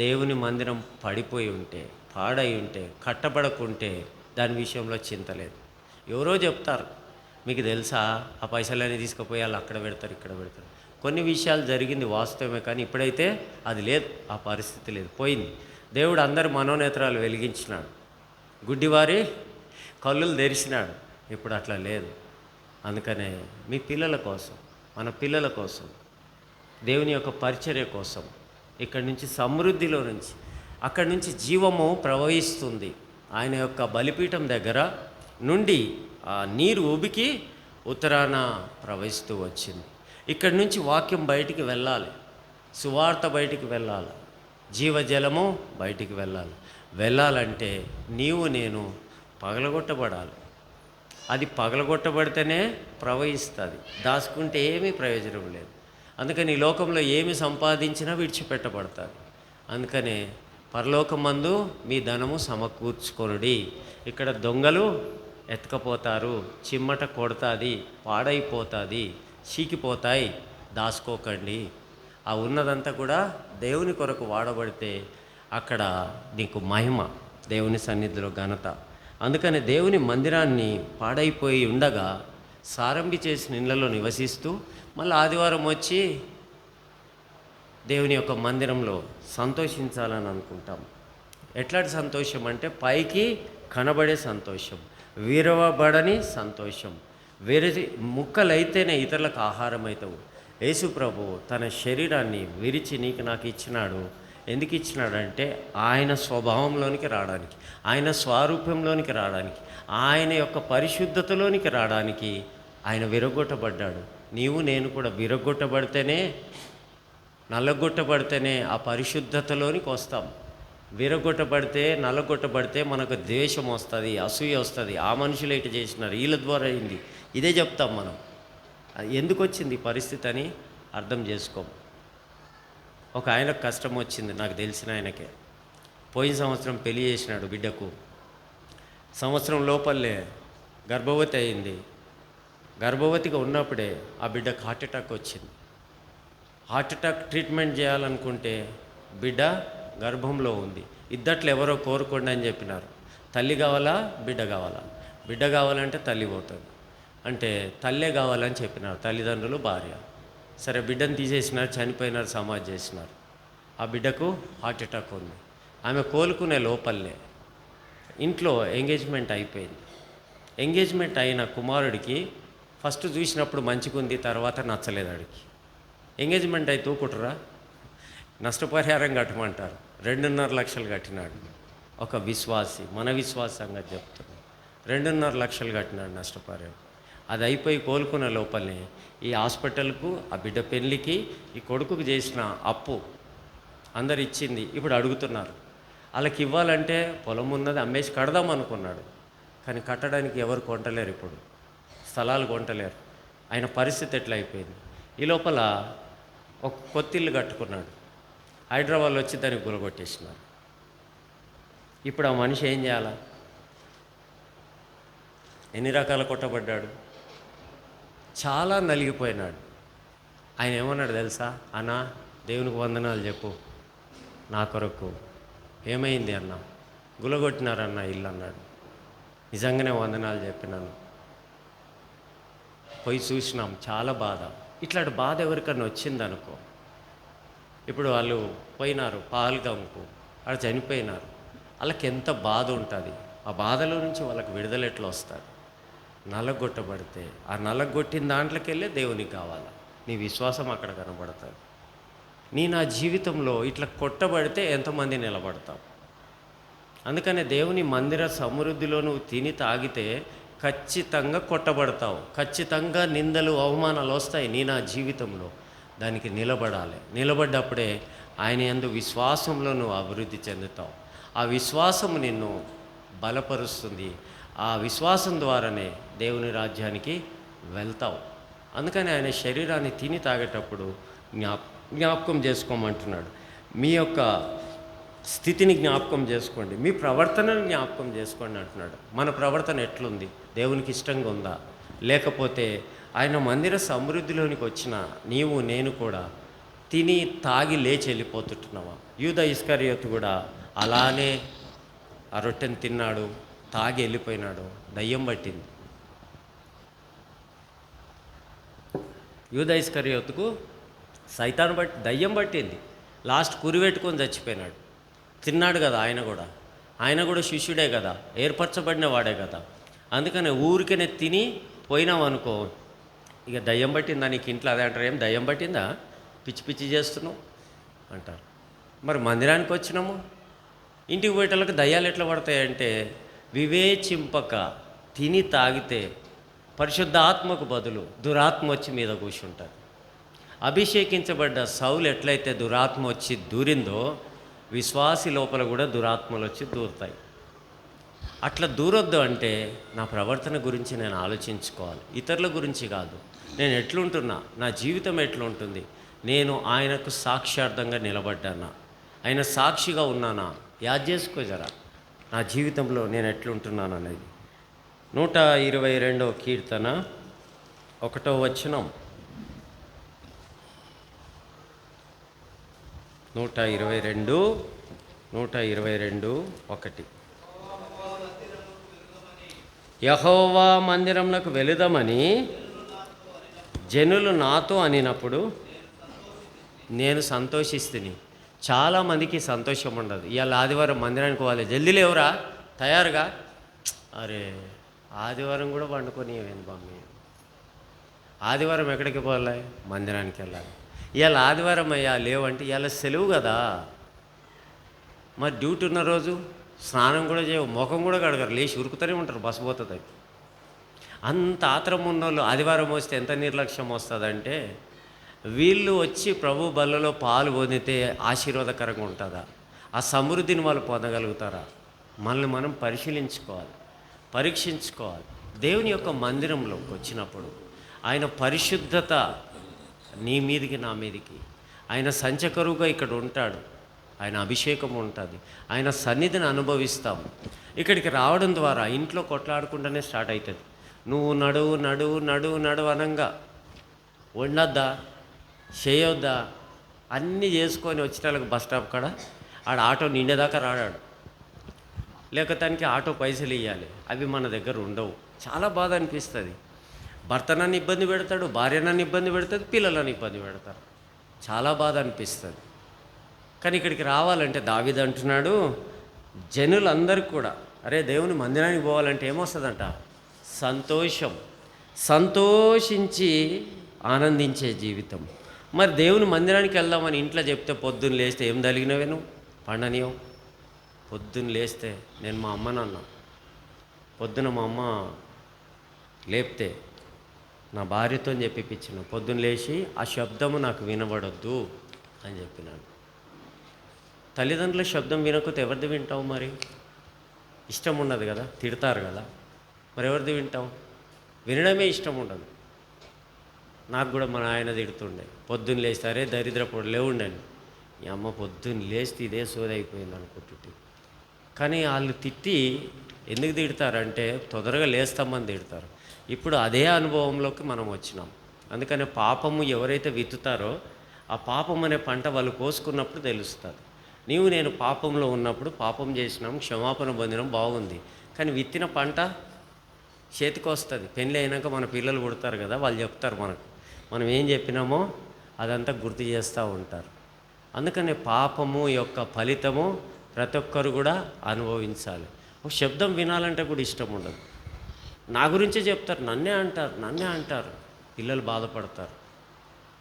దేవుని మందిరం పడిపోయి ఉంటే, పాడై ఉంటే, కట్టబడకుంటే దాని విషయంలో చింత లేదు. ఎవరో చెప్తారు, మీకు తెలుసా ఆ పైసలన్నీ తీసుకుపోయి వాళ్ళు అక్కడ పెడతారు, ఇక్కడ పెడతారు. కొన్ని విషయాలు జరిగింది వాస్తవమే, కానీ ఇప్పుడైతే అది లేదు, ఆ పరిస్థితి లేదు, పోయింది. దేవుడు అందరి మనోనేత్రాలు వెలిగించినాడు, గుడ్డివారి కళ్ళులు తెరిచినాడు. ఇప్పుడు అట్లా లేదు. అందుకనే మీ పిల్లల కోసం, మన పిల్లల కోసం, దేవుని యొక్క పరిచర్య కోసం ఇక్కడి నుంచి సమృద్ధిలో నుంచి, అక్కడి నుంచి జీవము ప్రవహిస్తుంది. ఆయన యొక్క బలిపీఠం దగ్గర నుండి ఆ నీరు ఉబికి ఉత్తరాన ప్రవహిస్తూ వచ్చింది. ఇక్కడి నుంచి వాక్యం బయటికి వెళ్ళాలి, సువార్త బయటికి వెళ్ళాలి, జీవజలము బయటికి వెళ్ళాలంటే నీవు నేను పగలగొట్టబడాలి. అది పగలగొట్టబడితేనే ప్రవహిస్తుంది, దాచుకుంటే ఏమీ ప్రయోజనం లేదు. అందుకని ఈ లోకంలో ఏమి సంపాదించినా విడిచిపెట్టబడతారు. అందుకనే పరలోకమందు మీ ధనము సమకూర్చుకొనుడి. ఇక్కడ దొంగలు ఎత్తుకపోతారు, చిమ్మట కొడతాది, పాడైపోతుంది, చీకిపోతాయి, దాచుకోకండి. ఆ ఉన్నదంతా కూడా దేవుని కొరకు వాడబడితే అక్కడ నీకు మహిమ, దేవుని సన్నిధిలో ఘనత. అందుకని దేవుని మందిరాన్ని పాడైపోయి ఉండగా సారంభి చేసిన ఇళ్లలో నివసిస్తూ మళ్ళీ ఆదివారం వచ్చి దేవుని యొక్క మందిరంలో సంతోషించాలని అనుకుంటాం. ఎట్లాంటి సంతోషం అంటే పైకి కనబడే సంతోషం, విరవబడని సంతోషం. వేరే ముక్కలైతేనే ఇతరులకు ఆహారం అవుతావు. యేసు ప్రభు తన శరీరాన్ని విరిచి నీకు నాకు ఇచ్చినాడు. ఎందుకు ఇచ్చినాడంటే ఆయన స్వభావంలోనికి రావడానికి, ఆయన స్వరూపంలోనికి రావడానికి, ఆయన యొక్క పరిశుద్ధతలోనికి రావడానికి ఆయన విరగొట్టబడ్డాడు. నీవు నేను కూడా విరగొట్టబడితేనే, నల్లగొట్టబడితేనే ఆ పరిశుద్ధతలోనికి వస్తాం. విరగొట్టబడితే, నల్లగొట్టబడితే మనకు ద్వేషం వస్తుంది, అసూయ వస్తుంది. ఆ మనుషులు ఎటు చేసినారు, వీళ్ళ ద్వారా అయింది, ఇదే చెప్తాం మనం. ఎందుకు వచ్చింది ఈ పరిస్థితి అని అర్థం చేసుకోం. ఒక ఆయనకు కష్టం వచ్చింది, నాకు తెలిసిన ఆయనకే. పోయిన సంవత్సరం పెళ్లి చేసినాడు బిడ్డకు. సంవత్సరం లోపలే గర్భవతి అయింది. గర్భవతిగా ఉన్నప్పుడే ఆ బిడ్డకు హార్ట్ అటాక్ వచ్చింది. హార్ట్ అటాక్ ట్రీట్మెంట్ చేయాలనుకుంటే బిడ్డ గర్భంలో ఉంది. ఇద్దట్లు ఎవరో కోరుకోండి అని చెప్పినారు. తల్లి కావాలా, బిడ్డ కావాలా? బిడ్డ కావాలంటే తల్లి పోతుంది, అంటే తల్లే కావాలని చెప్పినారు తల్లిదండ్రులు, భార్య. సరే, బిడ్డను తీసేసినారు, చనిపోయినారు, సమాధి చేసినారు. ఆ బిడ్డకు హార్ట్ అటాక్ ఉంది. ఆమె కోలుకునే లోపలనే ఇంట్లో ఎంగేజ్మెంట్ అయిపోయింది. ఎంగేజ్మెంట్ అయిన కుమారుడికి ఫస్ట్ చూసినప్పుడు మంచిగుంది, తర్వాత నచ్చలేదు ఆడికి. ఎంగేజ్మెంట్ అయితే తూకుట్రా, నష్టపరిహారం కట్టమంటారు. 2.5 లక్షలు కట్టినాడు ఒక విశ్వాసి, మన విశ్వాస సంగతి చెప్తున్నాడు. 2.5 లక్షలు కట్టినాడు నష్టపరిహారం. అది అయిపోయి కోలుకున్న లోపలనే ఈ హాస్పిటల్కు, ఆ బిడ్డ పెళ్ళికి, ఈ కొడుకుకు చేసిన అప్పు అందరు ఇచ్చింది. ఇప్పుడు అడుగుతున్నారు. వాళ్ళకి ఇవ్వాలంటే పొలం ఉన్నది అమ్మేసి కడదాం అనుకున్నాడు, కానీ కట్టడానికి ఎవరు కొంటలేరు. ఇప్పుడు స్థలాలు కొంటలేరు. ఆయన పరిస్థితి ఎట్లా అయిపోయింది. ఈ లోపల ఒక కొత్తిల్లు కట్టుకున్నాడు. హైదరాబాద్లో వచ్చి దానికి గులగొట్టేసినారు. ఇప్పుడు ఆ మనిషి ఏం చేయాలా? ఎన్ని రకాల కొట్టబడ్డాడు, చాలా నలిగిపోయినాడు. ఆయన ఏమన్నాడు తెలుసా? అన్నా, దేవునికి వందనాలు చెప్పు, నా కొరకు. ఏమైంది అన్న? గులగొట్టినారన్న ఇల్లు అన్నాడు. నిజంగానే వందనాలు చెప్పినాను. పోయి చూసినాం, చాలా బాధ. ఇట్లాంటి బాధ ఎవరికన్నా వచ్చిందనుకో, ఇప్పుడు వాళ్ళు పోయినారు పాల్గంకు, వాళ్ళు చనిపోయినారు, వాళ్ళకి ఎంత బాధ ఉంటుంది. ఆ బాధలో నుంచి వాళ్ళకి విడుదల ఎట్లా వస్తుంది? నలగొట్టబడితే ఆ నలగొట్టిన దాంట్లోకి వెళ్ళే దేవునికి కావాలా. నీ విశ్వాసం అక్కడ కనబడుతుంది. నా జీవితంలో ఇట్లా కొట్టబడితే ఎంతమంది నిలబడతావు? అందుకనే దేవుని మందిర సమృద్ధిలో నువ్వు తిని తాగితే ఖచ్చితంగా కొట్టబడతావు, ఖచ్చితంగా నిందలు అవమానాలు వస్తాయి. నా జీవితంలో దానికి నిలబడాలి. నిలబడ్డప్పుడే ఆయన యందు విశ్వాసంలో నువ్వు అభివృద్ధి చెందుతావు. ఆ విశ్వాసం నిన్ను బలపరుస్తుంది. ఆ విశ్వాసం ద్వారానే దేవుని రాజ్యానికి వెళ్తావు. అందుకని ఆయన శరీరాన్ని తిని తాగేటప్పుడు జ్ఞాపకం చేసుకోమంటున్నాడు. మీ యొక్క స్థితిని జ్ఞాపకం చేసుకోండి, మీ ప్రవర్తనను జ్ఞాపకం చేసుకోండి అంటున్నాడు. మన ప్రవర్తన ఎట్లుంది? దేవునికి ఇష్టంగా ఉందా? లేకపోతే ఆయన మందిర సమృద్ధిలోనికి వచ్చిన నీవు నేను కూడా తిని తాగి లేచి వెళ్ళిపోతుంటున్నావా? యూద ఇస్కరియోతు కూడా అలానే ఆ రొట్టెను తిన్నాడు, తాగి వెళ్ళిపోయినాడు. దయ్యం పట్టింది. యూద ఇస్కరియోతుకు సైతాను దయ్యం పట్టింది. లాస్ట్ కురిపెట్టుకొని చచ్చిపోయినాడు. తిన్నాడు కదా ఆయన కూడా శిష్యుడే కదా, ఏర్పరచబడిన వాడే కదా. అందుకని ఊరికనే తిని పోయినాం అనుకో, ఇక దయ్యం పట్టిందా నీకు ఇంట్లో, అదే అంటారు, ఏం దయ్యం పట్టిందా, పిచ్చి పిచ్చి చేస్తున్నావు అంటారు. మరి మందిరానికి వచ్చినాము, ఇంటికి పోయేటోళ్ళకి దయ్యాలు ఎట్లా పడతాయంటే, వివేచింపక తిని తాగితే పరిశుద్ధ ఆత్మకు బదులు దురాత్మ వచ్చి మీద కూర్చుంటారు. అభిషేకించబడ్డ సౌలు ఎట్లయితే దురాత్మ వచ్చి దూరిందో, విశ్వాసి లోపల కూడా దురాత్మలు వచ్చి దూరుతాయి. అట్లా దూరొద్దు అంటే నా ప్రవర్తన గురించి నేను ఆలోచించుకోవాలి, ఇతరుల గురించి కాదు. నేను ఎట్లుంటున్నా, నా జీవితం ఎట్లుంటుంది, నేను ఆయనకు సాక్ష్యార్థంగా నిలబడ్డానా, ఆయన సాక్షిగా ఉన్నానా, యాద్ చేసుకో జరా నా జీవితంలో నేను ఎట్లుంటున్నాను అనేది. 122వ కీర్తన 1వ వచనం, 122:1. యెహోవా మందిరమునకు వెళుదామని జనులు నాతో అనినప్పుడు నేను సంతోషిస్తుని. చాలామందికి సంతోషం ఉండదు. ఇవాళ ఆదివారం మందిరానికి పోవాలి, జల్దీ లేవురా, తయారుగా. అరే ఆదివారం కూడా పండుకొని ఏమైంది మమ్మీ, ఆదివారం ఎక్కడికి పోవాలి, మందిరానికి వెళ్ళాలి. ఇవాళ ఆదివారం అయ్యా లేవంటే ఇవాళ సెలవు కదా, మరి డ్యూటీ ఉన్న రోజు స్నానం కూడా చేయవు, ముఖం కూడా కడగరు, లేచి ఉరుకుతూనే ఉంటారు, బస్సు పోతుంది. అంత ఆత్రం ఉన్నోళ్ళు ఆదివారం వస్తే ఎంత నిర్లక్ష్యం వస్తుందంటే, వీళ్ళు వచ్చి ప్రభు బల్లలో పాలు పొందితే ఆశీర్వాదకరంగా ఉంటుందా, ఆ సమృద్ధిని వాళ్ళు పొందగలుగుతారా, మనల్ని మనం పరిశీలించుకోవాలి, పరీక్షించుకోవాలి. దేవుని యొక్క మందిరంలోకి వచ్చినప్పుడు ఆయన పరిశుద్ధత నీ మీదికి నా మీదికి, ఆయన సంచకరువుగా ఇక్కడ ఉంటాడు, ఆయన అభిషేకం ఉంటుంది, ఆయన సన్నిధిని అనుభవిస్తాము. ఇక్కడికి రావడం ద్వారా ఇంట్లో కొట్లాడుకుంటూనే స్టార్ట్ అవుతుంది. నువ్వు నడువు నడువు నడువు నడువు అనంగా వండొద్దా, చేయొద్దా, అన్నీ చేసుకొని వచ్చేటానికి బస్ స్టాప్ కాడ ఆడ ఆటో నిండేదాకా రాడాడు, లేక తనకి ఆటో పైసలు ఇవ్వాలి, అవి మన దగ్గర ఉండవు. చాలా బాధ అనిపిస్తుంది. భర్త నన్ను ఇబ్బంది పెడతాడు, భార్య నన్ను ఇబ్బంది పెడుతుంది, పిల్లలను ఇబ్బంది పెడతారు, చాలా బాధ అనిపిస్తుంది. కానీ ఇక్కడికి రావాలంటే దావీదు అంటున్నాడు, జనులందరికీ కూడా అరే దేవుని మందిరానికి పోవాలంటే ఏమొస్తుందంట, సంతోషం, సంతోషించి ఆనందించే జీవితం. మరి దేవుని మందిరానికి వెళ్దామని ఇంట్లో చెప్తే పొద్దున్న లేస్తే ఏం తలిగినవే నువ్వు, పండనియవు. పొద్దున్న లేస్తే నేను మా అమ్మనన్నా, పొద్దున మా అమ్మ లేపితే నా భార్యతో చెప్పిపించిన, పొద్దున్న లేచి ఆ శబ్దము నాకు వినబడొద్దు అని చెప్పినాను. తల్లిదండ్రుల శబ్దం వినకపోతే ఎవరిది వింటావు, మరి ఇష్టం ఉండదు కదా, తిడతారు కదా, మరి ఎవరిది వింటావు, వినడమే ఇష్టం ఉండదు. నాకు కూడా మా ఆయన తిడుతుండే, పొద్దున్న లేస్తే అరే దరిద్రపోడు లేవుండని, ఈ అమ్మ పొద్దున్న లేస్తే ఇదే సోదైపోయింది అనుకుంటుంటే. కానీ వాళ్ళు తిట్టి ఎందుకు తిడతారంటే తొందరగా లేస్తామని తిడతారు. ఇప్పుడు అదే అనుభవంలోకి మనం వచ్చినాం. అందుకని పాపము ఎవరైతే విత్తుతారో ఆ పాపం అనే పంట వాళ్ళు కోసుకున్నప్పుడు తెలుస్తుంది. నేను పాపంలో ఉన్నప్పుడు పాపం చేసినాం, క్షమాపణ పొందినాం, బాగుంది. కానీ విత్తిన పంట చేతికి వస్తుంది. పెళ్ళి అయినాక మన పిల్లలు పుడతారు కదా, వాళ్ళు చెప్తారు మనకు, మనం ఏం చెప్పినామో అదంతా గుర్తు చేస్తూ ఉంటారు. అందుకని పాపము యొక్క ఫలితము ప్రతి ఒక్కరు కూడా అనుభవించాలి. ఒక శబ్దం వినాలంటే కూడా ఇష్టం ఉండదు. నా గురించే చెప్తారు, నన్నే అంటారు, పిల్లలు బాధపడతారు,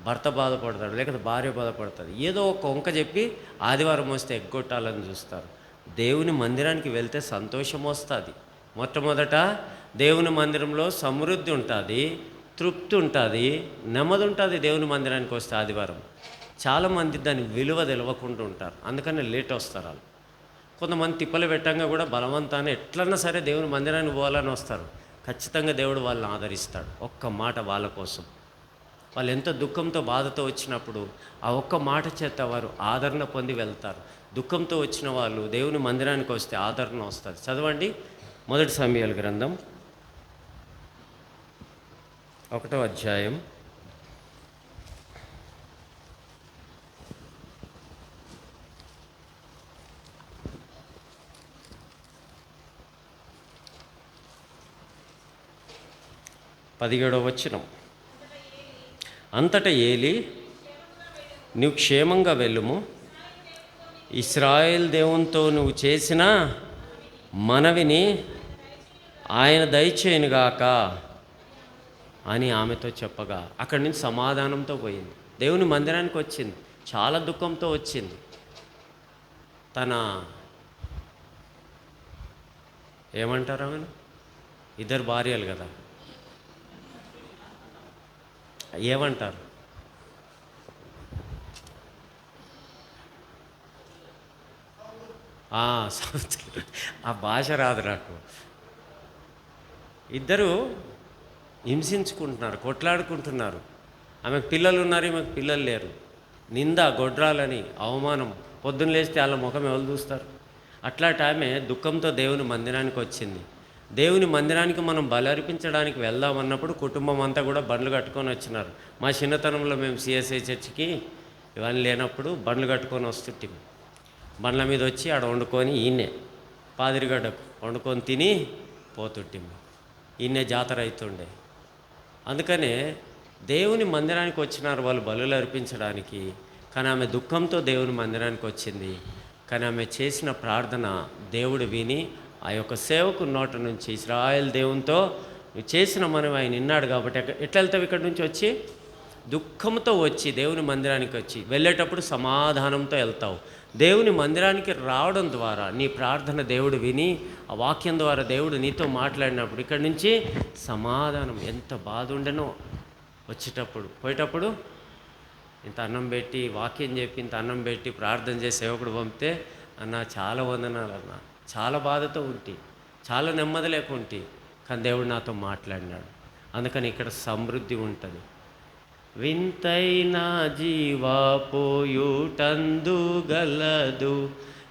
భర్త బాధపడతాడు, లేకపోతే భార్య బాధపడతారు. ఏదో ఒక వంక చెప్పి ఆదివారం వస్తే ఎగ్గొట్టాలని చూస్తారు. దేవుని మందిరానికి వెళ్తే సంతోషం వస్తుంది. మొట్టమొదట దేవుని మందిరంలో సమృద్ధి ఉంటుంది, తృప్తి ఉంటుంది, నెమ్మది ఉంటుంది. దేవుని మందిరానికి వస్తే ఆదివారం చాలామంది దాని విలువ తెలవకుండా ఉంటారు, అందుకని లేట్ వస్తారు. వాళ్ళు కొంతమంది తిప్పలు పెట్టంగా కూడా బలవంతాన్ని ఎట్లన్నా సరే దేవుని మందిరానికి పోవాలని వస్తారు. ఖచ్చితంగా దేవుడు వాళ్ళని ఆదరిస్తాడు. ఒక్క మాట వాళ్ళ కోసం, వాళ్ళు ఎంత దుఃఖంతో బాధతో వచ్చినప్పుడు ఆ ఒక్క మాట చేత వారు ఆదరణ పొంది వెళ్తారు. దుఃఖంతో వచ్చిన వాళ్ళు దేవుని మందిరానికి వస్తే ఆదరణ వస్తుంది. చదవండి 1 సమూయేలు గ్రంథం 1వ అధ్యాయం 17వ వచనం. అంతటా ఏలి, నీవు క్షేమంగా వెళ్ళుము, ఇశ్రాయేల్ దేవునితో నువ్వు చేసిన మనవిని ఆయన దయచేయునుగాక అని ఆమెతో చెప్పగా అక్కడి నుంచి సమాధానంతో పోయింది. దేవుని మందిరానికి వచ్చింది, చాలా దుఃఖంతో వచ్చింది. తన ఏమంటారు ఆమెను, ఇద్దరు భార్యలు కదా, ఏమంటారు, ఆ భాష రాదు నాకు. ఇద్దరు హింసించుకుంటున్నారు, కొట్లాడుకుంటున్నారు. ఆమెకు పిల్లలు ఉన్నారు, ఈమెకు పిల్లలు లేరు. నింద, గొడ్రాలని, అవమానం. పొద్దున్న లేస్తే వాళ్ళ ముఖం ఎవరు చూస్తారు? అట్లాంటి ఆమె దుఃఖంతో దేవుని మందిరానికి వచ్చింది. దేవుని మందిరానికి మనం బలి అర్పించడానికి వెళ్దామన్నప్పుడు కుటుంబం అంతా కూడా బండ్లు కట్టుకొని వచ్చినారు. మా చిన్నతనంలో మేము సిఎస్ఐ చర్చికి ఇవన్నీ లేనప్పుడు బండ్లు కట్టుకొని వస్తుంటాం. బండ్ల మీద వచ్చి ఆడ వండుకొని ఈయనే పాదిరిగడ్డకు వండుకొని తిని పోతుంటాం. ఈయనే జాతర అవుతుండే. అందుకనే దేవుని మందిరానికి వచ్చినారు వాళ్ళు బలులు అర్పించడానికి. కానీ ఆమె దుఃఖంతో దేవుని మందిరానికి వచ్చింది. కానీ ఆమె చేసిన ప్రార్థన దేవుడు విని ఆ యొక్క సేవకు నోట నుంచి ఇశ్రాయేల్ దేవునితో నువ్వు చేసిన మనం ఆయన విన్నాడు. కాబట్టి ఎట్లా వెళ్తావు? ఇక్కడి నుంచి వచ్చి దుఃఖంతో వచ్చి దేవుని మందిరానికి వచ్చి వెళ్ళేటప్పుడు సమాధానంతో వెళ్తావు. దేవుని మందిరానికి రావడం ద్వారా నీ ప్రార్థన దేవుడు విని ఆ వాక్యం ద్వారా దేవుడు నీతో మాట్లాడినప్పుడు ఇక్కడి నుంచి సమాధానం. ఎంత బాధ ఉండనో వచ్చేటప్పుడు, పోయేటప్పుడు ఇంత అన్నం పెట్టి వాక్యం చెప్పి ఇంత అన్నం పెట్టి ప్రార్థన చేసి సేవకుడు పంపితే, అన్న చాలా వందనాలు అన్న, చాలా బాధతో ఉంటి, చాలా నెమ్మది లేకుంటి, కానీ దేవుడు నాతో మాట్లాడినాడు. అందుకని ఇక్కడ సమృద్ధి ఉంటుంది. వింతైన జీవా పోయుటందు గలదు,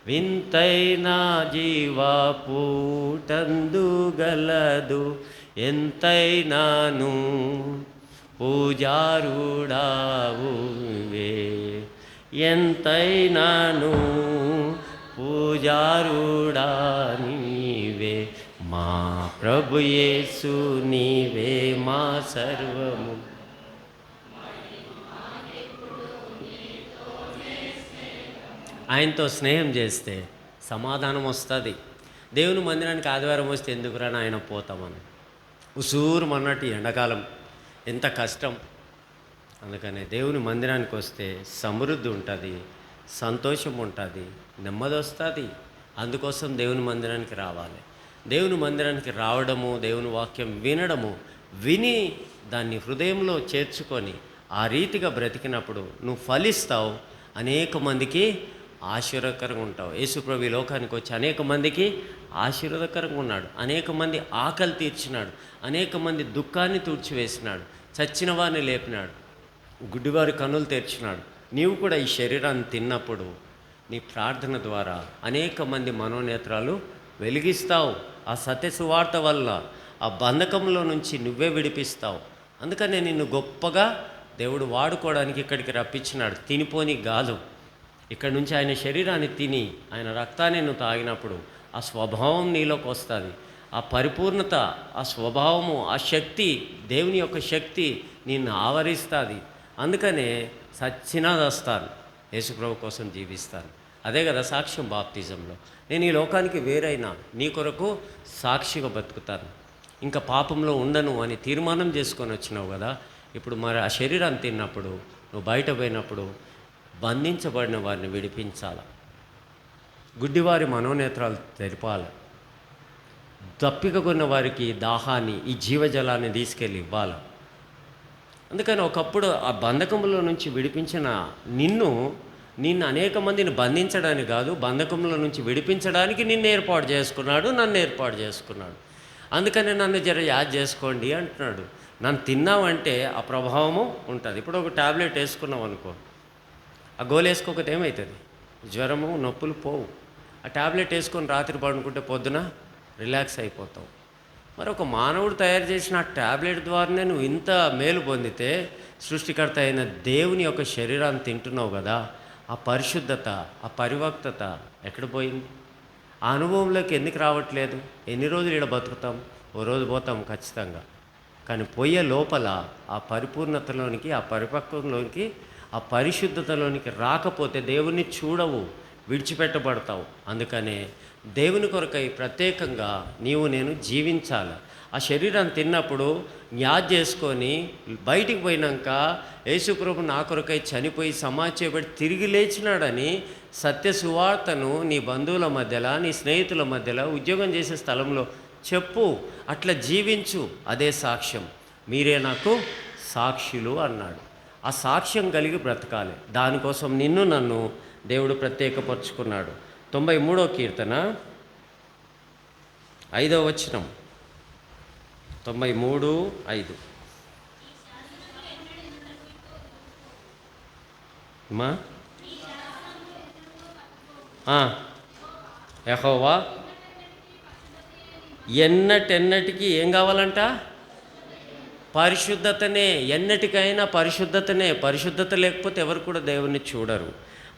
వింతైన జీవా పూటందు గలదు, ఎంతైనాను పూజారుడావువే, ఎంతైనాను పూజారుడా నీవే, మా ప్రభు యేసు నీవే మా సర్వము. ఆయనతో స్నేహం చేస్తే సమాధానం వస్తుంది. దేవుని మందిరానికి ఆదివారం వస్తే ఎందుకురా ఆయన పోతామని ఉసూరు అన్నట్టు ఎండాకాలం ఎంత కష్టం. అందుకనే దేవుని మందిరానికి వస్తే సమృద్ధి ఉంటుంది, సంతోషం ఉంటుంది, నెమ్మది వస్తుంది. అందుకోసం దేవుని మందిరానికి రావాలి. దేవుని మందిరానికి రావడము, దేవుని వాక్యం వినడము, విని దాన్ని హృదయంలో చేర్చుకొని ఆ రీతిగా బ్రతికినప్పుడు నువ్వు ఫలిస్తావు. అనేక మందికి ఆశీర్వాదకరంగా ఉంటావు. యేసుప్రభు ఈ లోకానికి వచ్చి అనేక మందికి ఆశీర్వాదకరంగా ఉన్నాడు. అనేక మంది ఆకలి తీర్చినాడు, అనేక మంది దుఃఖాన్ని తుడిచివేసినాడు, చచ్చిన వారిని లేపినాడు, గుడ్డివారి కన్నులు తెరిచినాడు. నీవు కూడా ఈ శరీరాన్ని తిన్నప్పుడు నీ ప్రార్థన ద్వారా అనేక మంది మనోనేత్రాలు వెలిగిస్తావు. ఆ సత్య సువార్త వల్ల ఆ బంధకంలో నుంచి నువ్వే విడిపిస్తావు. అందుకనే నిన్ను గొప్పగా దేవుడు వాడుకోవడానికి ఇక్కడికి రప్పించినాడు. తినిపోని కాదు, ఇక్కడ నుంచి ఆయన శరీరాన్ని తిని ఆయన రక్తాన్ని నువ్వు తాగినప్పుడు ఆ స్వభావం నీలోకి వస్తుంది. ఆ పరిపూర్ణత, ఆ స్వభావము, ఆ శక్తి, దేవుని యొక్క శక్తి నిన్ను ఆవరిస్తుంది. అందుకనే సచ్చినా వస్తాను, యేసుప్రభు కోసం జీవిస్తాను. అదే కదా సాక్ష్యం బాప్తిజంలో. నేను ఈ లోకానికి వేరైనా నీ కొరకు సాక్షిగా బతుకుతాను, ఇంకా పాపంలో ఉండను అని తీర్మానం చేసుకొని వచ్చినావు కదా. ఇప్పుడు మరి ఆ శరీరాన్ని తిన్నప్పుడు నువ్వు బయట పోయినప్పుడు బంధించబడిన వారిని విడిపించాలి, గుడ్డివారి మనోనేత్రాలు తెరపాలి, దప్పికగొన్న వారికి దాహాన్ని, ఈ జీవజలాన్ని తీసుకెళ్ళి ఇవ్వాలి. అందుకని ఒకప్పుడు ఆ బంధకంలో నుంచి విడిపించిన నిన్ను అనేక మందిని బంధించడానికి కాదు, బంధకంలో నుంచి విడిపించడానికి నిన్ను ఏర్పాటు చేసుకున్నాడు, నన్ను ఏర్పాటు చేసుకున్నాడు. అందుకని నన్ను జర యాద్ చేసుకోండి అంటున్నాడు. నన్ను తిన్నావంటే ఆ ప్రభావము ఉంటుంది. ఇప్పుడు ఒక టాబ్లెట్ వేసుకున్నావు అనుకో, ఆ గోలు వేసుకోకపోతే ఏమవుతుంది? జ్వరము, నొప్పులు పోవు. ఆ టాబ్లెట్ వేసుకొని రాత్రి పడుకుంటే పొద్దున రిలాక్స్ అయిపోతావు. మరి ఒక మానవుడు తయారు చేసిన ఆ టాబ్లెట్ ద్వారానే నువ్వు ఇంత మేలు పొందితే, సృష్టికర్త అయిన దేవుని యొక్క శరీరాన్ని తింటున్నావు కదా, ఆ పరిశుద్ధత, ఆ పరివక్తత ఎక్కడ పోయింది? ఆ అనుభవంలోకి ఎందుకు రావట్లేదు? ఎన్ని రోజులు ఇక్కడ బతుకుతాం? ఓ రోజు పోతాం ఖచ్చితంగా. కానీ పోయే లోపల ఆ పరిపూర్ణతలోనికి, ఆ పరిపక్వంలోనికి, ఆ పరిశుద్ధతలోనికి రాకపోతే దేవుణ్ణి చూడవు, విడిచిపెట్టబడతావు. అందుకనే దేవుని కొరకై ప్రత్యేకంగా నీవు నేను జీవించాలి. ఆ శరీరాన్ని తిన్నప్పుడు జ్ఞాప చేసుకొని బయటికి పోయినాక యేసుప్రభు నా కొరకై చనిపోయి సమాధి చేయబడి తిరిగి లేచినాడని సత్య సువార్తను నీ బంధువుల మధ్యలో, నీ స్నేహితుల మధ్యలో, ఉద్యోగం చేసే స్థలంలో చెప్పు. అట్లా జీవించు. అదే సాక్ష్యం. మీరే నాకు సాక్షులు అన్నాడు. ఆ సాక్ష్యం కలిగి బ్రతకాలి. దానికోసం నిన్ను నన్ను దేవుడు ప్రత్యేకపరుచుకున్నాడు. 93వ కీర్తన 5వ వచనం. 93:5. మా యెహోవా ఎన్నటెన్నటికి ఏం కావాలంట? పరిశుద్ధతనే. ఎన్నటికైనా పరిశుద్ధతనే. పరిశుద్ధత లేకపోతే ఎవరు కూడా దేవుణ్ణి చూడరు.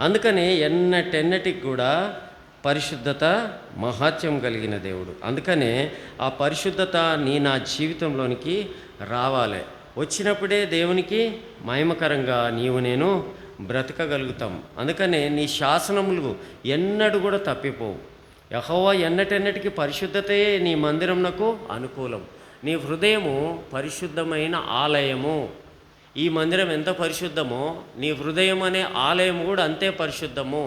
అందుకని ఎన్నటెన్నటికి కూడా పరిశుద్ధత మహాత్యం కలిగిన దేవుడు. అందుకనే ఆ పరిశుద్ధత నా జీవితంలోనికి రావాలి. వచ్చినప్పుడే దేవునికి మహిమకరంగా నీవు నేను బ్రతకగలుగుతాం. అందుకనే నీ శాసనములు ఎన్నడూ కూడా తప్పిపోవు. యెహోవా ఎన్నటెన్నటికి పరిశుద్ధతయే నీ మందిరమునకు అనుకూలం. నీ హృదయము పరిశుద్ధమైన ఆలయము. ఈ మందిరం ఎంత పరిశుద్ధమో నీ హృదయం అనే ఆలయం కూడా అంతే పరిశుద్ధము.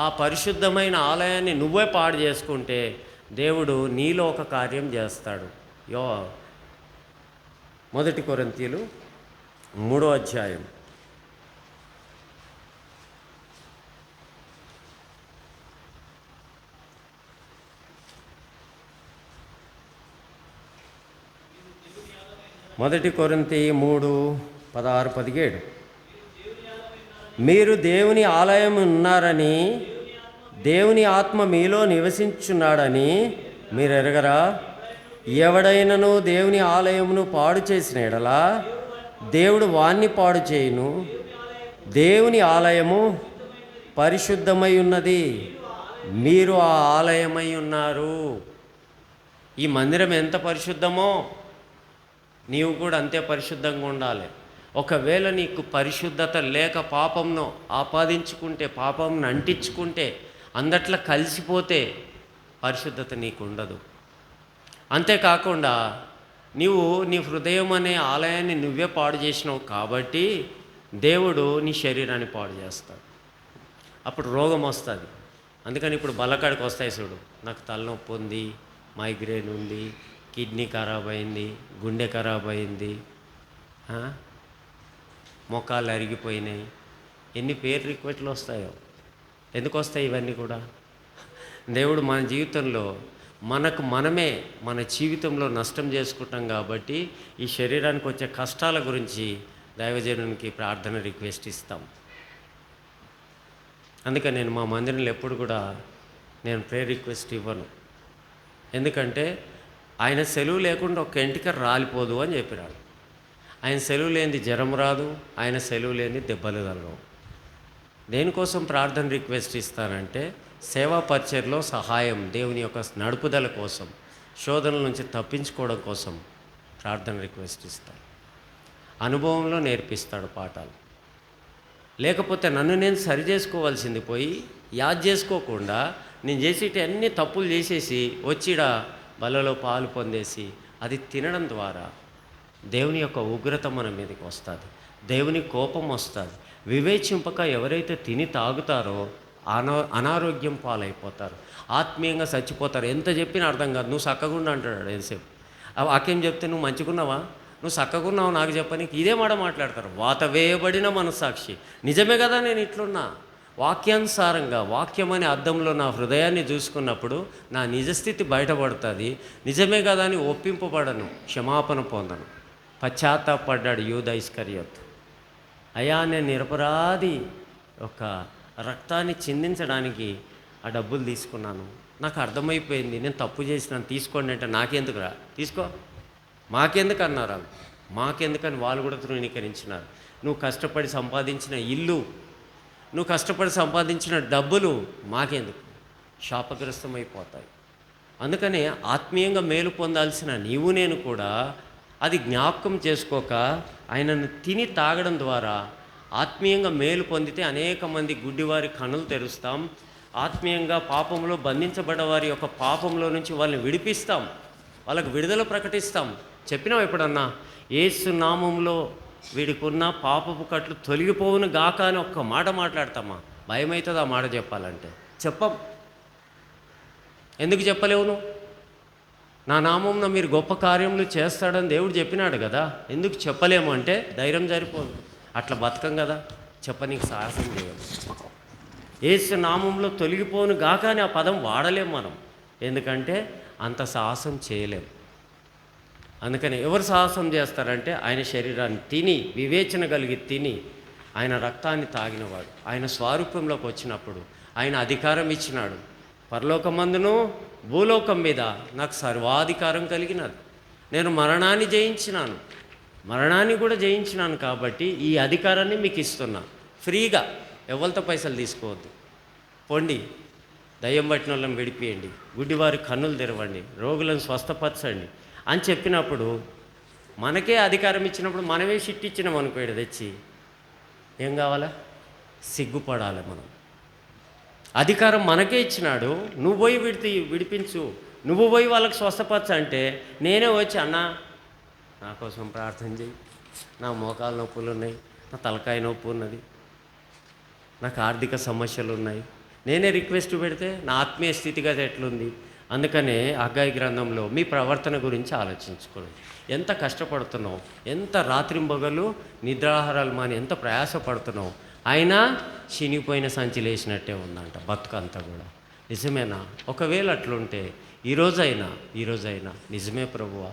ఆ పరిశుద్ధమైన ఆలయాన్ని నువ్వే పాడు చేసుకుంటే దేవుడు నీలో ఒక కార్యం చేస్తాడు. 1 కొరింథీయులు 3వ అధ్యాయం. మొదటి కొరింథీ 3:16-17. మీరు దేవుని ఆలయం ఉన్నారని, దేవుని ఆత్మ మీలో నివసించున్నాడని మీరు ఎరగరా? ఎవడైనను దేవుని ఆలయమును పాడు చేసిన ఎడలా దేవుడు వాణ్ణి పాడు చేయును. దేవుని ఆలయము పరిశుద్ధమై ఉన్నది, మీరు ఆ ఆలయమై ఉన్నారు. ఈ మందిరం ఎంత పరిశుద్ధమో నీవు కూడా అంతే పరిశుద్ధంగా ఉండాలి. ఒకవేళ నీకు పరిశుద్ధత లేక పాపంను ఆపాదించుకుంటే, పాపంను అంటించుకుంటే, అందట్లా కలిసిపోతే పరిశుద్ధత నీకు ఉండదు. అంతేకాకుండా నీవు నీ హృదయం అనే ఆలయాన్ని నువ్వే పాడు చేసినావు కాబట్టి దేవుడు నీ శరీరాన్ని పాడు చేస్తాడు. అప్పుడు రోగం వస్తుంది. అందుకని ఇప్పుడు బల్లకాడికి వస్తాయి చూడు. నాకు తలనొప్పి ఉంది, మైగ్రేన్ ఉంది, కిడ్నీ ఖరాబ్ అయింది, గుండె ఖరాబ్ అయింది, మొఖాలు అరిగిపోయినాయి, ఎన్ని పేరు రిక్వెస్ట్లు వస్తాయో. ఎందుకు వస్తాయి ఇవన్నీ కూడా? దేవుడు మన జీవితంలో మనమే మన జీవితంలో నష్టం చేసుకుంటాం కాబట్టి ఈ శరీరానికి వచ్చే కష్టాల గురించి దైవజనునికి ప్రార్థన రిక్వెస్ట్ ఇస్తాం. అందుకని నేను మా మందిరంలో ఎప్పుడు కూడా నేను ప్రేయర్ రిక్వెస్ట్ ఇవ్వను. ఎందుకంటే ఆయన సెలవు లేకుండా ఒక ఎంటిక రాలిపోదు అని చెప్పినాడు. ఆయన సెలవు లేనిది జ్వరం రాదు, ఆయన సెలవు లేనిది దెబ్బలు తగలవు. దేనికోసం ప్రార్థన రిక్వెస్ట్ ఇస్తానంటే సేవా పరిచర్లో సహాయం, దేవుని యొక్క నడుపుదల కోసం, శోధనల నుంచి తప్పించుకోవడం కోసం ప్రార్థన రిక్వెస్ట్ ఇస్తాను. అనుభవంలో నేర్పిస్తాడు పాఠాలు. లేకపోతే నన్ను నేను సరి చేసుకోవాల్సింది పోయి యాద్ చేసుకోకుండా నేను చేసేటి అన్ని తప్పులు చేసేసి వచ్చిడా బలలో పాలు పొందేసి అది తినడం ద్వారా దేవుని యొక్క ఉగ్రత మన మీదకి వస్తుంది, దేవుని కోపం వస్తుంది. వివేచింపక ఎవరైతే తిని తాగుతారో అనారోగ్యం పాలైపోతారు, ఆత్మీయంగా చచ్చిపోతారు. ఎంత చెప్పినా అర్థం కాదు. నువ్వు చక్కగుండా అంటాడు ఎంతసేపు. ఆ వాక్యం చెప్తే నువ్వు మంచిగున్నావా, నువ్వు చక్కగున్నావు నాకు చెప్పనీకి ఇదే మాట మాట్లాడతారు. వాత వేయబడిన మనస్సాక్షి. నిజమే కదా నేను ఇట్లున్నా. వాక్యానుసారంగా వాక్యం అనే అద్దంలో నా హృదయాన్ని చూసుకున్నప్పుడు నా నిజస్థితి బయటపడుతుంది. నిజమే కదా అని ఒప్పింపబడను, క్షమాపణ పొందను. పశ్చాత్తాపడ్డాడు యూదా ఇస్కరియోతు. అయ్యా నేను నిరపరాధి ఒక రక్తాన్ని చిందించడానికి ఆ డబ్బులు తీసుకున్నాను, నాకు అర్థమైపోయింది నేను తప్పు చేసినాను, తీసుకోండి అంటే నాకెందుకురా, తీసుకో, మాకెందుకు అన్నారు వాళ్ళు. మాకెందుకని వాళ్ళు కూడా తృణీకరించినారు. నువ్వు కష్టపడి సంపాదించిన ఇల్లు, నువ్వు కష్టపడి సంపాదించిన డబ్బులు మాకెందుకు, శాపగ్రస్తమైపోతాయి. అందుకనే ఆత్మీయంగా మేలు పొందాల్సిన నీవు నేను కూడా అది జ్ఞాపకం చేసుకోక ఆయనను తిని తాగడం ద్వారా ఆత్మీయంగా మేలు పొందితే అనేక మంది గుడ్డివారి కనులు తెరుస్తాం. ఆత్మీయంగా పాపంలో బంధించబడ్డ వారి యొక్క పాపంలో నుంచి వాళ్ళని విడిపిస్తాం, వాళ్ళకు విడుదల ప్రకటిస్తాం. చెప్పినాం ఎప్పుడన్నా, యేసు నామంలో వీడికున్న పాపపు కట్లు తొలగిపోవును గాక అని ఒక్క మాట మాట్లాడతామా? భయమవుతుంది ఆ మాట చెప్పాలంటే. చెప్పం. ఎందుకు చెప్పలేవు నువ్వు? నా నామంలో మీరు గొప్ప కార్యములు చేస్తాడని దేవుడు చెప్పినాడు కదా, ఎందుకు చెప్పలేము అంటే ధైర్యం సరిపోదు, అట్లా బతకం కదా, చెప్పనీకి సాహసం చేయము. యేసు నామంలో తొలగిపోను గాక అని ఆ పదం వాడలేం మనం, ఎందుకంటే అంత సాహసం చేయలేం. అందుకని ఎవరు సాహసం చేస్తారంటే ఆయన శరీరాన్ని తిని, వివేచన కలిగి తిని, ఆయన రక్తాన్ని తాగినవాడు, ఆయన స్వారూప్యంలోకి వచ్చినప్పుడు ఆయన అధికారం ఇచ్చినాడు. పరలోకమందును భూలోకం మీద నాకు సర్వాధికారం కలిగినది. నేను మరణాన్ని జయించినాను, మరణాన్ని కూడా జయించినాను. కాబట్టి ఈ అధికారాన్ని మీకు ఇస్తున్నా ఫ్రీగా, ఎవరితో పైసలు తీసుకోవద్దు. పొండి, దయ్యం పట్టిన వాళ్ళని విడిపియండి, గుడ్డివారి కన్నులు తెరవండి, రోగులను స్వస్థపరచండి అని చెప్పినప్పుడు, మనకే అధికారం ఇచ్చినప్పుడు మనమే షిట్ ఇచ్చినాం అనుకోడు తెచ్చి, ఏం కావాలా? సిగ్గుపడాలి మనం. అధికారం మనకే ఇచ్చినాడు, నువ్వు పోయి విడిపించు, నువ్వు పోయి వాళ్ళకి స్వస్థపరచు అంటే నేనే వచ్చి, అన్నా నా కోసం ప్రార్థన చేయి, నా మోకాలు నొప్పులు ఉన్నాయి, నా తలకాయ నొప్పి ఉన్నది, నాకు ఆర్థిక సమస్యలు ఉన్నాయి, నేనే రిక్వెస్ట్ పెడితే నా ఆత్మీయ స్థితిగతి ఎట్లుంది? అందుకనే హగ్గయి గ్రంథంలో మీ ప్రవర్తన గురించి ఆలోచించుకోండి. ఎంత కష్టపడుతున్నావు, ఎంత రాత్రింబగలు నిద్రాహారాలు మాని ఎంత ప్రయాసపడుతున్నావు, అయినా చినిగిపోయిన సంచి లేచినట్టే ఉందంట బతుకంతా కూడా. నిజమేనా? ఒకవేళ అట్లుంటే ఈరోజైనా నిజమే ప్రభువా,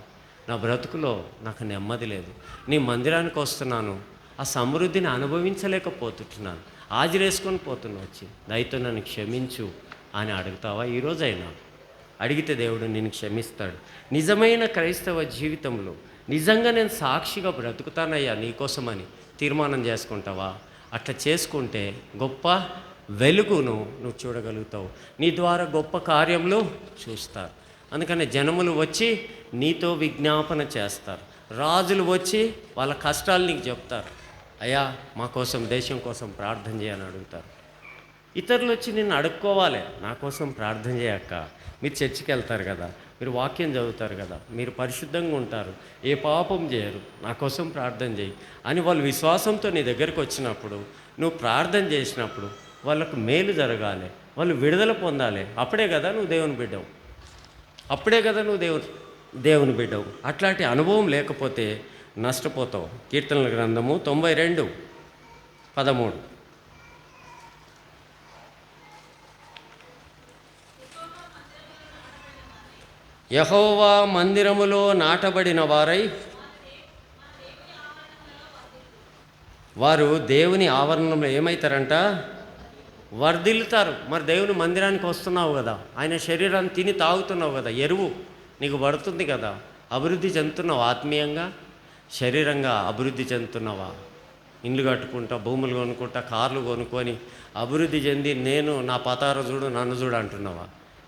నా బ్రతుకులో నాకు నెమ్మది లేదు, నీ మందిరానికి వస్తున్నాను, ఆ సమృద్ధిని అనుభవించలేకపోతున్నాను, ఆజిరేసుకొని పోతున్నా, వచ్చి దయతో నన్ను క్షమించు అని అడుగుతావా? ఈరోజైనా అడిగితే దేవుడు నిన్ను క్షమిస్తాడు. నిజమైన క్రైస్తవ జీవితంలో నిజంగా నేను సాక్షిగా బ్రతుకుతానయ్యా నీకోసమని తీర్మానం చేసుకుంటావా? అట్లా చేసుకుంటే గొప్ప వెలుగును నువ్వు చూడగలుగుతావు, నీ ద్వారా గొప్ప కార్యములు చూస్తారు. అందుకని జనములు వచ్చి నీతో విజ్ఞాపన చేస్తారు, రాజులు వచ్చి వాళ్ళ కష్టాలు నీకు చెప్తారు, అయ్యా మా కోసం, దేశం కోసం ప్రార్థన చేయని అడుగుతారు. ఇతరులు వచ్చి నిన్ను అడుక్కోవాలి, నా కోసం ప్రార్థన చేయక్క, మీరు చర్చికి వెళ్తారు కదా, మీరు వాక్యం చదువుతారు కదా, మీరు పరిశుద్ధంగా ఉంటారు, ఏ పాపం చేయరు, నా కోసం ప్రార్థన చేయి అని వాళ్ళు విశ్వాసంతో నీ దగ్గరికి వచ్చినప్పుడు, నువ్వు ప్రార్థన చేసినప్పుడు వాళ్ళకు మేలు జరగాలి, వాళ్ళు విడుదల పొందాలి. అప్పుడే కదా నువ్వు దేవుని బిడ్డవు. అట్లాంటి అనుభవం లేకపోతే నష్టపోతావు. కీర్తనల గ్రంథము 92:13. యెహోవా మందిరములో నాటబడిన వారై వారు దేవుని ఆవరణంలో ఏమవుతారంట? వర్ధిల్లుతారు. మరి దేవుని మందిరానికి వస్తున్నావు కదా, ఆయన శరీరాన్ని తిని తాగుతున్నావు కదా, ఎరువు నీకు పడుతుంది కదా, అభివృద్ధి చెందుతున్నావు, ఆత్మీయంగా శరీరంగా అభివృద్ధి చెందుతున్నావా? ఇండ్లు కట్టుకుంటా, భూములు కొనుక్కుంటా, కార్లు కొనుక్కొని అభివృద్ధి చెంది నేను నా పతారు చూడు, నన్ను చూడు అంటున్నావా?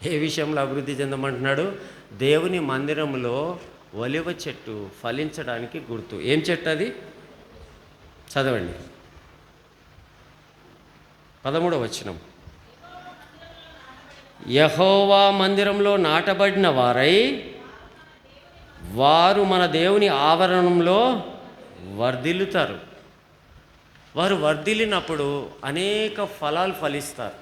ఏ విషయంలో అభివృద్ధి చెందమంటున్నాడు? దేవుని మందిరంలో ఒలివ చెట్టు ఫలించడానికి గుర్తు. ఏం చెట్టు అది? చదవండి, 13వ వచనం. యెహోవా మందిరంలో నాటబడిన వారై వారు మన దేవుని ఆవరణంలో వర్ధిల్లుతారు. వారు వర్ధిల్లినప్పుడు అనేక ఫలాలు ఫలిస్తారు.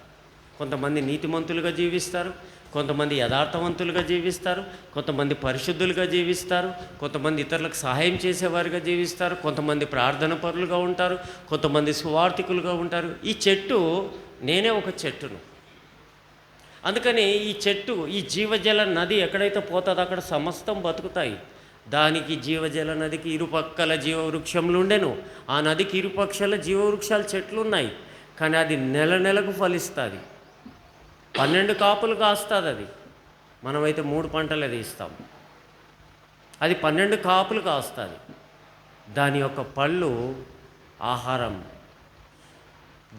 కొంతమంది నీతిమంతులుగా జీవిస్తారు, కొంతమంది యథార్థవంతులుగా జీవిస్తారు, కొంతమంది పరిశుద్ధులుగా జీవిస్తారు, కొంతమంది ఇతరులకు సహాయం చేసేవారుగా జీవిస్తారు, కొంతమంది ప్రార్థన పరులుగా ఉంటారు, కొంతమంది సువార్థికులుగా ఉంటారు. ఈ చెట్టు, నేనే ఒక చెట్టును. అందుకని ఈ చెట్టు, ఈ జీవజల నది ఎక్కడైతే పోతుందో అక్కడ సమస్తం బతుకుతాయి. దానికి జీవజల నదికి ఇరుపక్కల జీవవృక్షములు ఉండెను. ఆ నదికి ఇరుపక్షల జీవవృక్షాల చెట్లు ఉన్నాయి. కానీ అది నెలకు ఫలిస్తుంది, 12 కాపులు కాస్తుంది. అది మనమైతే 3 పంటలే తీస్తాం, అది 12 కాపులు కాస్తుంది. దాని యొక్క పళ్ళు ఆహారం,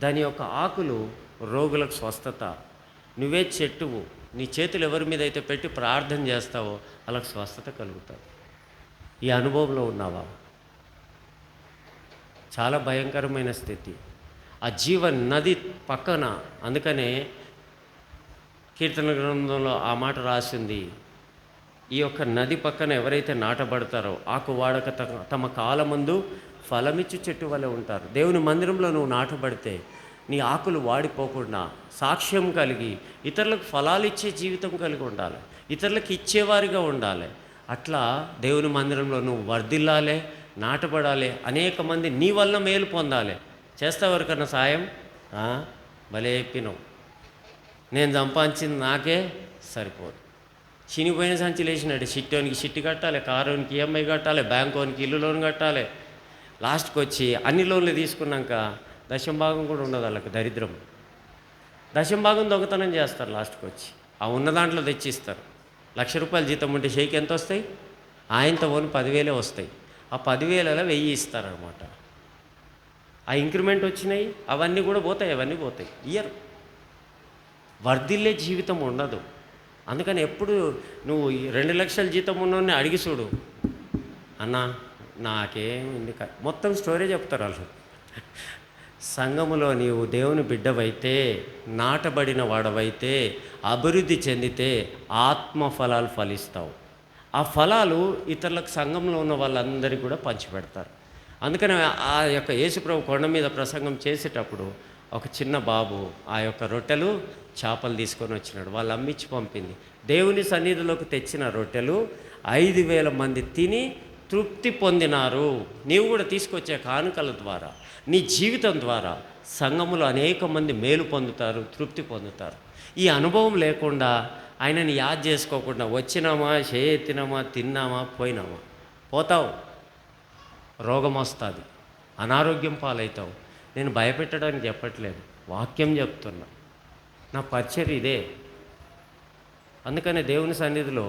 దాని యొక్క ఆకులు రోగులకు స్వస్థత. నువ్వే చెట్టువు, నీ చేతులు ఎవరి మీద అయితే పెట్టి ప్రార్థన చేస్తావో వాళ్ళకి స్వస్థత కలుగుతావు. ఈ అనుభవంలో ఉన్నావా? చాలా భయంకరమైన స్థితి. ఆ జీవ నది పక్కన, అందుకనే కీర్తన గ్రంథంలో ఆ మాట రాసింది. ఈ యొక్క నది పక్కన ఎవరైతే నాటబడతారో ఆకు వాడక తమ కాలమందు ఫలమిచ్చు చెట్టు వలె ఉంటారు. దేవుని మందిరంలో నువ్వు నాటబడితే నీ ఆకులు వాడిపోకుండా సాక్ష్యం కలిగి ఇతరులకు ఫలాలు ఇచ్చే జీవితం కలిగి ఉండాలి, ఇతరులకు ఇచ్చేవారిగా ఉండాలి. అట్లా దేవుని మందిరంలో నువ్వు వర్ధిల్లాలి, నాటబడాలి, అనేక మంది నీ వల్ల మేలు పొందాలి. చేస్తావరికన్నా సాయం? భలే చెప్పినావు. నేను సంపాదించింది నాకే సరిపోదు. చినిపోయిన సంచి లేచినాడు. చిట్టోనికి చిట్టి కట్టాలి, కారోనికి ఈఎంఐ కట్టాలి, బ్యాంకోనికి ఇల్లు లోన్ కట్టాలి. లాస్ట్కి వచ్చి అన్ని లోన్లు తీసుకున్నాక దశంభాగం కూడా ఉండదు వాళ్ళకి, దరిద్రం. దశంభాగం దొంగతనం చేస్తారు. లాస్ట్కి వచ్చి ఆ ఉన్న దాంట్లో తెచ్చిస్తారు. ₹1,00,000 జీతం ఉంటే షేక్ ఎంత వస్తాయి? ఆయనతో పోని 10,000 వస్తాయి. ఆ 10,000లో 1,000 ఇస్తారనమాట. ఆ ఇంక్రిమెంట్ వచ్చినాయి అవన్నీ కూడా పోతాయి, అవన్నీ పోతాయి. ఇయర్ వర్ధిల్లే జీవితం ఉండదు. అందుకని ఎప్పుడు నువ్వు 2,00,000 జీతం ఉన్నోడిని అడిగి చూడు, అన్నా నాకేమింది మొత్తం స్టోరీ చెప్తారు వాళ్ళు. సంఘములో నీవు దేవుని బిడ్డవైతే, నాటబడిన వాడవైతే, అభివృద్ధి చెందితే ఆత్మ ఫలాలు ఫలిస్తావు. ఆ ఫలాలు ఇతరులకు, సంఘంలో ఉన్న వాళ్ళందరికీ కూడా పంచిపెడతారు. అందుకని ఆ యొక్క యేసుప్రభు కొండ మీద ప్రసంగం చేసేటప్పుడు ఒక చిన్న బాబు ఆ యొక్క రొట్టెలు చేపలు తీసుకొని వచ్చినాడు. వాళ్ళు అమ్మించి పంపింది. దేవుని సన్నిధిలోకి తెచ్చిన రొట్టెలు 5,000 మంది తిని తృప్తి పొందినారు. నీవు కూడా తీసుకొచ్చే కానుకల ద్వారా, నీ జీవితం ద్వారా సంఘములో అనేక మంది మేలు పొందుతారు, తృప్తి పొందుతారు. ఈ అనుభవం లేకుండా ఆయనని యాద్ చేసుకోకుండా వచ్చినామా, చేయెత్తినామా, తిన్నామా, పోయినామా, పోతావు. రోగం వస్తుంది, అనారోగ్యం పాలవుతావు. నేను భయపెట్టడానికి చెప్పట్లేదు, వాక్యం చెప్తున్నా. నా పరిచర్య ఇదే. అందుకనే దేవుని సన్నిధిలో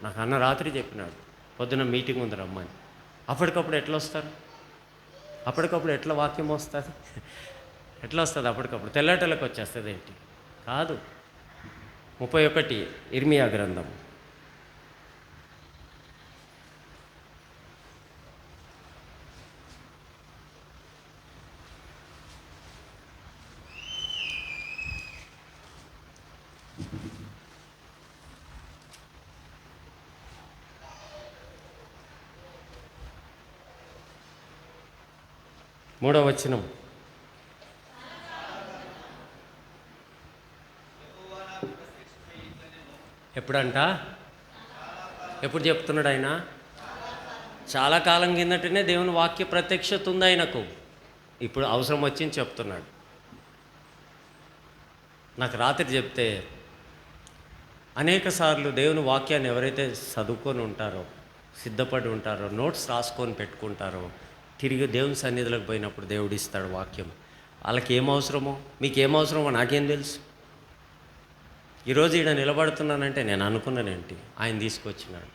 నాకు అన్న రాత్రి చెప్పినాడు, పొద్దున మీటింగ్ ఉంది రమ్మని. అప్పటికప్పుడు ఎట్లా వస్తారు? అప్పటికప్పుడు ఎట్లా వాక్యం వస్తుంది? ఎట్లా వస్తుంది? అప్పటికప్పుడు తెల్లటలకు వచ్చేస్తుంది ఏంటి? కాదు. 31 ఇర్మియా గ్రంథం. మూడవ వచనం. ఎప్పుడంట? ఎప్పుడు చెప్తున్నాడు ఆయన? చాలా కాలం కిందటనే దేవుని వాక్య ప్రత్యక్షత ఉంది ఆయనకు. ఇప్పుడు అవసరం వచ్చింది చెప్తున్నాడు. నాకు రాత్రి చెప్తే అనేక సార్లు దేవుని వాక్యాన్ని ఎవరైతే చదువుకొని ఉంటారో, సిద్ధపడి ఉంటారో, నోట్స్ రాసుకొని పెట్టుకుంటారో, తిరిగి దేవుని సన్నిధిలోకి పోయినప్పుడు దేవుడు ఇస్తాడు వాక్యం. వాళ్ళకి ఏమవసరమో, మీకేమవసరమో నాకేం తెలుసు. ఈరోజు ఈడ నిలబడుతున్నానంటే నేను అనుకున్నానేంటి, ఆయన తీసుకొచ్చినాడు.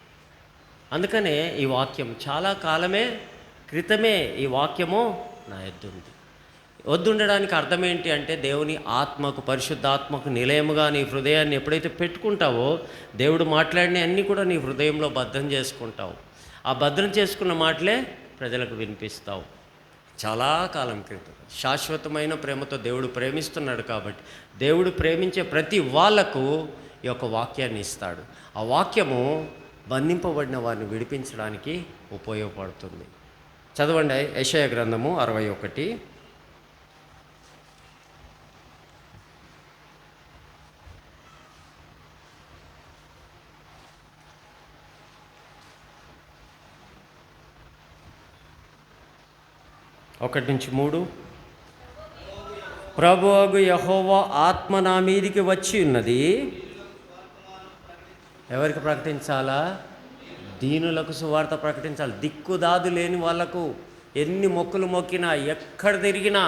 అందుకనే ఈ వాక్యం చాలా కాలమే క్రితమే ఈ వాక్యము నా ఎద్దుంది. వద్దుండడానికి అర్థం ఏంటి అంటే, దేవుని ఆత్మకు, పరిశుద్ధాత్మకు నిలయముగా నీ హృదయాన్ని ఎప్పుడైతే పెట్టుకుంటావో, దేవుడు మాట్లాడిన అన్నీ కూడా నీ హృదయంలో భద్రం చేసుకుంటావు. ఆ భద్రం చేసుకున్న మాటలే ప్రజలకు వినిపిస్తావు. చాలా కాలం క్రితం శాశ్వతమైన ప్రేమతో దేవుడు ప్రేమిస్తున్నాడు కాబట్టి దేవుడు ప్రేమించే ప్రతి వాళ్లకు ఈ యొక్క వాక్యాన్ని ఇస్తాడు. ఆ వాక్యము బంధింపబడిన వారిని విడిపించడానికి ఉపయోగపడుతుంది. చదవండి యెషయా గ్రంథము 61. ఒకటి నుంచి 3. ప్రభువగు యెహోవా ఆత్మ నా మీదికి వచ్చి ఉన్నది. ఎవరికి ప్రకటించాలా? దీనులకు సువార్త ప్రకటించాలి. దిక్కుదాదు లేని వాళ్ళకు ఎన్ని మొక్కులు మొక్కినా, ఎక్కడ తిరిగినా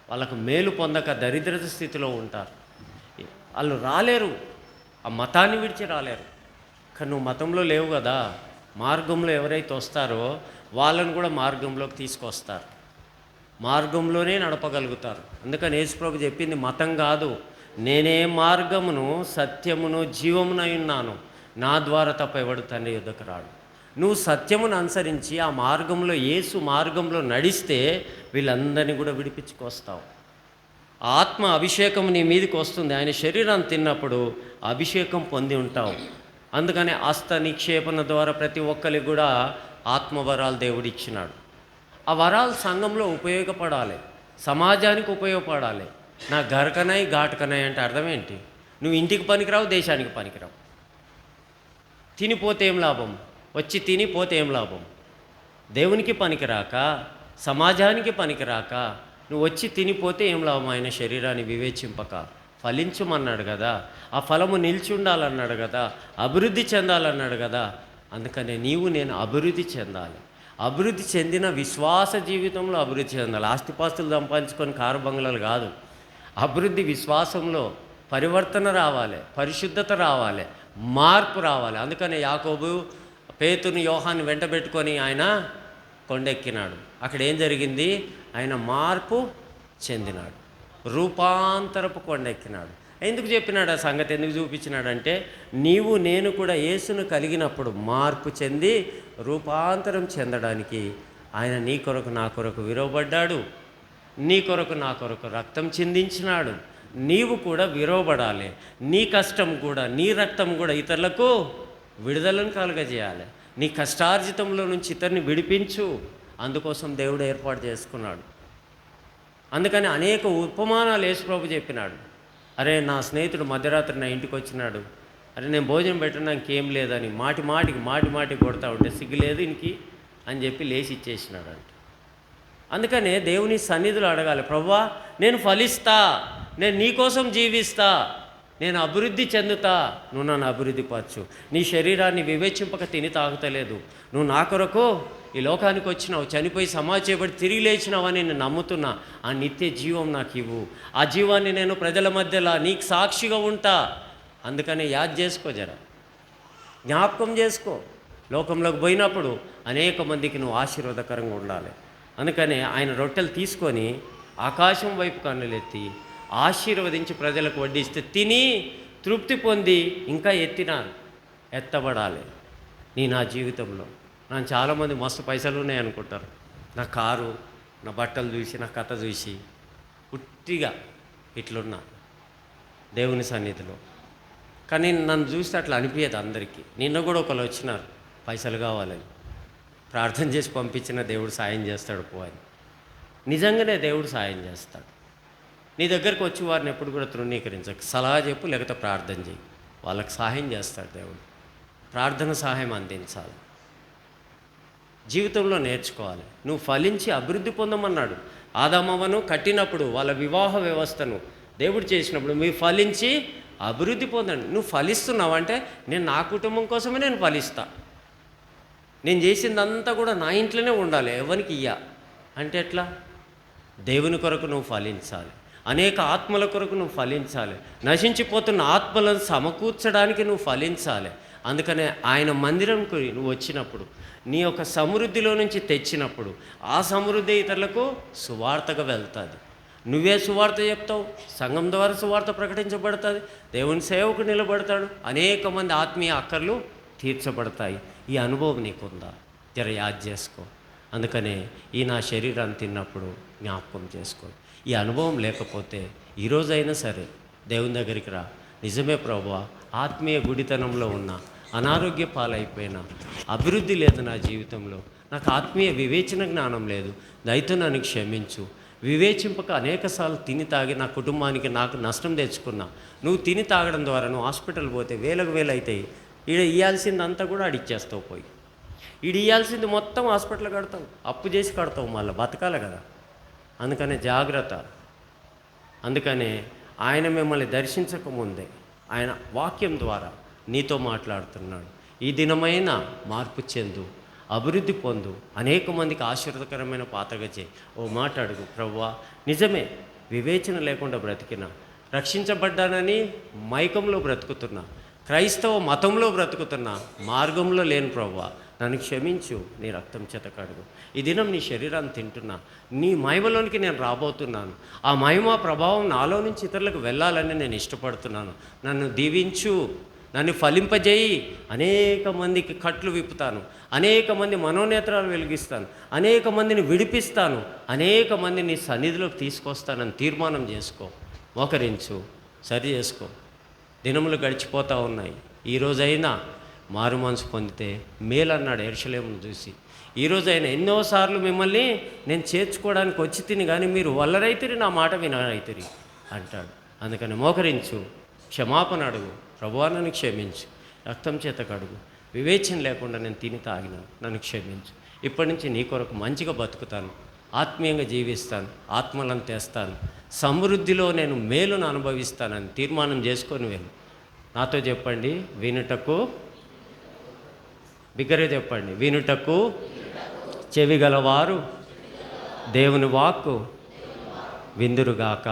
వాళ్ళకు మేలు పొందక దరిద్రత స్థితిలో ఉంటారు. వాళ్ళు రాలేరు, ఆ మతాన్ని విడిచి రాలేరు. కానీ నువ్వు మతంలో లేవు కదా, మార్గంలో ఎవరైతే వస్తారో వాళ్ళను కూడా మార్గంలోకి తీసుకొస్తారు, మార్గంలోనే నడపగలుగుతారు. అందుకని యేసుప్రభు చెప్పింది మతం కాదు, నేనే మార్గమును, సత్యమును, జీవమునై ఉన్నాను, నా ద్వారా తప్ప ఎవడు తండ్రి యొద్దకు రాడు. నువ్వు సత్యమును అనుసరించి ఆ మార్గంలో, యేసు మార్గంలో నడిస్తే వీళ్ళందరినీ కూడా విడిపించుకొస్తావు. ఆత్మ అభిషేకం నీ మీదకి వస్తుంది. ఆయన శరీరాన్ని తిన్నప్పుడు అభిషేకం పొంది ఉంటావు. అందుకని హస్త నిక్షేపణ ద్వారా ప్రతి ఒక్కరికి కూడా ఆత్మవరాలు దేవుడు ఇచ్చినాడు. ఆ వరాలు సంఘంలో ఉపయోగపడాలి, సమాజానికి ఉపయోగపడాలి. నా గరకనాయి ఘాటకనాయి అంటే అర్థం ఏంటి? నువ్వు ఇంటికి పనికిరావు, దేశానికి పనికిరావు. తినిపోతే ఏం లాభం? వచ్చి తినిపోతే ఏం లాభం? దేవునికి పనికిరాక, సమాజానికి పనికిరాక నువ్వు వచ్చి తినిపోతే ఏం లాభం? ఆయన శరీరాన్ని వివేచింపక ఫలించమన్నాడు కదా, ఆ ఫలము నిలిచి ఉండాలన్నాడు కదా, అభివృద్ధి చెందాలన్నాడు కదా. అందుకనే నీవు నేను అభివృద్ధి చెందాలి. అభివృద్ధి చెందిన విశ్వాస జీవితంలో అభివృద్ధి చెందాలి. ఆస్తిపాస్తులు సంపాదించుకొని కారు బంగ్లాలు కాదు. అభివృద్ధి విశ్వాసంలో పరివర్తన రావాలి, పరిశుద్ధత రావాలి, మార్పు రావాలి. అందుకనే యాకోబు పేతుని యోహాన్ని వెంటబెట్టుకొని ఆయన కొండెక్కినాడు. అక్కడ ఏం జరిగింది? ఆయన మార్పు చెందినాడు, రూపాంతరపు కొండెక్కినాడు. ఎందుకు చెప్పినాడు? ఆ సంగతి ఎందుకు చూపించినాడంటే, నీవు నేను కూడా యేసును కలిగినప్పుడు మార్పు చెంది రూపాంతరం చెందడానికి ఆయన నీ కొరకు నా కొరకు విరవబడ్డాడు, నీ కొరకు నా కొరకు రక్తం చిందించినాడు. నీవు కూడా విరవబడాలి. నీ కష్టం కూడా, నీ రక్తం కూడా ఇతరులకు విడుదలను కలుగజేయాలి. నీ కష్టార్జితంలో నుంచి ఇతరుని విడిపించు. అందుకోసం దేవుడు ఏర్పాటు చేసుకున్నాడు. అందుకని అనేక ఉపమానాలు యేసుప్రభు చెప్పినాడు. అరే నా స్నేహితుడు మధ్యరాత్రి నా ఇంటికి వచ్చినాడు, అరే నేను భోజనం పెట్టడానికి ఏం లేదని మాటి కొడతా ఉంటే సిగ్గులేదు ఇంకి అని చెప్పి లేచి ఇచ్చేసినాడు అంట. అందుకనే దేవుని సన్నిధిలో అడగాలి, ప్రభువా నేను ఫలిస్తా, నేను నీకోసం జీవిస్తా, నేను అభివృద్ధి చెందుతా, నువ్వు నన్ను అభివృద్ధి పరచు. నీ శరీరాన్ని వివేచింపక తిని తాగుతలేదు, నువ్వు నా కొరకు ఈ లోకానికి వచ్చినావు, చనిపోయి సమాధి చేయబడి తిరిగి లేచినావని నేను నమ్ముతున్నా. ఆ నిత్య జీవం నాకు ఇవ్వు. ఆ జీవాన్ని నేను ప్రజల మధ్యలో నీకు సాక్షిగా ఉంటా. అందుకని యాద్ చేసుకో, జర జ్ఞాపకం చేసుకో. లోకంలోకి పోయినప్పుడు అనేక మందికి నువ్వు ఆశీర్వాదకరంగా ఉండాలి. అందుకని ఆయన రొట్టెలు తీసుకొని ఆకాశం వైపు కన్నులెత్తి ఆశీర్వదించి ప్రజలకు వడ్డిస్తే తిని తృప్తి పొంది ఇంకా ఎత్తబడాలి. నా జీవితంలో నాకు చాలామంది మస్తు పైసలు ఉన్నాయి అనుకుంటారు. నా కారు, నా బట్టలు చూసి, నా కథ చూసి పుట్టిగా ఇట్లున్నా దేవుని సన్నిధిలో. కానీ నన్ను చూస్తే అట్లా అనిపించదు అందరికీ. నిన్న కూడా ఒకళ్ళు వచ్చినారు పైసలు కావాలని, ప్రార్థన చేసి పంపించిన దేవుడు సాయం చేస్తాడు పో అని. నిజంగానే దేవుడు సాయం చేస్తాడు. నీ దగ్గరకు వచ్చి వారిని ఎప్పుడు కూడా తృణీకరించకు. సలహా చెప్పు, లేకపోతే ప్రార్థన చేయి, వాళ్ళకి సహాయం చేస్తాడు దేవుడు. ప్రార్థన సహాయం అందించాలి. జీవితంలో నేర్చుకోవాలి. నువ్వు ఫలించి అభివృద్ధి పొందమన్నాడు. ఆదామవ్వను కట్టినప్పుడు వాళ్ళ వివాహ వ్యవస్థను దేవుడు చేసినప్పుడు మీరు ఫలించి అభివృద్ధి పొందండి. నువ్వు ఫలిస్తున్నావంటే నేను నా కుటుంబం కోసమే నేను ఫలిస్తా, నేను చేసిందంతా కూడా నా ఇంట్లోనే ఉండాలి, ఎవరికి ఇయ్య అంటే ఎట్లా? దేవుని కొరకు నువ్వు ఫలించాలి, అనేక ఆత్మల కొరకు నువ్వు ఫలించాలి, నశించిపోతున్న ఆత్మలను సమకూర్చడానికి నువ్వు ఫలించాలి. అందుకనే ఆయన మందిరంకు నువ్వు వచ్చినప్పుడు, నీ యొక్క సమృద్ధిలో నుంచి తెచ్చినప్పుడు ఆ సమృద్ధి ఇతరులకు సువార్తగా వెళ్తుంది. నువ్వే సువార్త చెప్తావు, సంఘం ద్వారా సువార్త ప్రకటించబడుతుంది, దేవుని సేవకు నిలబడతాడు, అనేక మంది ఆత్మీయ అక్కర్లు తీర్చబడతాయి. ఈ అనుభవం నీకుందా? జర యాద్ చేసుకో. అందుకనే ఈ నా శరీరాన్ని తిన్నప్పుడు జ్ఞాపకం చేసుకో. ఈ అనుభవం లేకపోతే ఈరోజైనా సరే దేవుని దగ్గరికి రా. నిజమే ప్రభువా, ఆత్మీయ గుడితనంలో ఉన్న, అనారోగ్య పాలైపోయినా, అభివృద్ధి లేదు నా జీవితంలో, నాకు ఆత్మీయ వివేచన జ్ఞానం లేదు, దయతో నన్ను క్షమించు. వివేచింపక అనేకసార్లు తిని తాగి నా కుటుంబానికి నాకు నష్టం తెచ్చుకున్నా. నువ్వు తిని తాగడం ద్వారా నువ్వు హాస్పిటల్ పోతే వేలకు వేలు అవుతాయి. ఈడ ఇవ్వాల్సిందంతా కూడా అడిచ్చేస్తావు పోయి. ఈడ ఇవ్వాల్సింది మొత్తం హాస్పిటల్ కడతావు, అప్పు చేసి కడతావు, మళ్ళీ బతకాలి కదా. అందుకనే జాగ్రత్త. అందుకనే ఆయన మిమ్మల్ని దర్శించకముందే ఆయన వాక్యం ద్వారా నీతో మాట్లాడుతున్నాడు. ఈ దినమైన మార్పు చెందు, అభివృద్ధి పొందు, అనేక మందికి ఆశీర్వదకరమైన పాత్రగా చేయి. ఓ మాట అడుగు, ప్రభువా నిజమే వివేచన లేకుండా బ్రతికినా, రక్షించబడ్డానని మైకంలో బ్రతుకుతున్నా, క్రైస్తవ మతంలో బ్రతుకుతున్నా, మార్గంలో లేని ప్రభువా నన్ను క్షమించు, నీ రక్తం చేత కడుగు. ఈ దినం నీ శరీరాన్ని తింటున్నా, నీ మహిమలోనికి నేను రాబోతున్నాను. ఆ మహిమ ప్రభావం నాలో నుంచి ఇతరులకు వెళ్ళాలని నేను ఇష్టపడుతున్నాను. నన్ను దీవించు, నన్ను ఫలింపజేయి, అనేక మందికి కట్లు విప్పుతాను, అనేక మంది మనోనేత్రాలు వెలిగిస్తాను, అనేక మందిని విడిపిస్తాను, అనేక మందిని నీ సన్నిధిలోకి తీసుకొస్తానని తీర్మానం చేసుకో. మోకరించు, సరి చేసుకో. దినములు గడిచిపోతూ ఉన్నాయి. ఈరోజైనా మారు మనసు పొందితే మేలన్నాడు యెరూషలేమును చూసి. ఈరోజైనా ఎన్నోసార్లు మిమ్మల్ని నేను చేర్చుకోవడానికి వచ్చి తిని, కానీ మీరు వల్లరైతిరి, నా మాట వినరైతిరి అంటాడు. అందుకని మోకరించు, క్షమాపణ అడుగు. ప్రభువా నన్ను క్షమించు, రక్తం చేత కడుగు, వివేచన లేకుండా నేను తిని తాగినాను, నన్ను క్షమించు. ఇప్పటి నుంచి నీ కొరకు మంచిగా బతుకుతాను, ఆత్మీయంగా జీవిస్తాను, ఆత్మలను తెస్తాను, సమృద్ధిలో నేను మేలును అనుభవిస్తానని తీర్మానం చేసుకొని వెళ్ళు. నాతో చెప్పండి, వినుటకు, బిగ్గరగా చెప్పండి, వినుటకు చెవి గలవారు దేవుని వాక్కు విందురుగాక.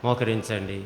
మోకరించండి.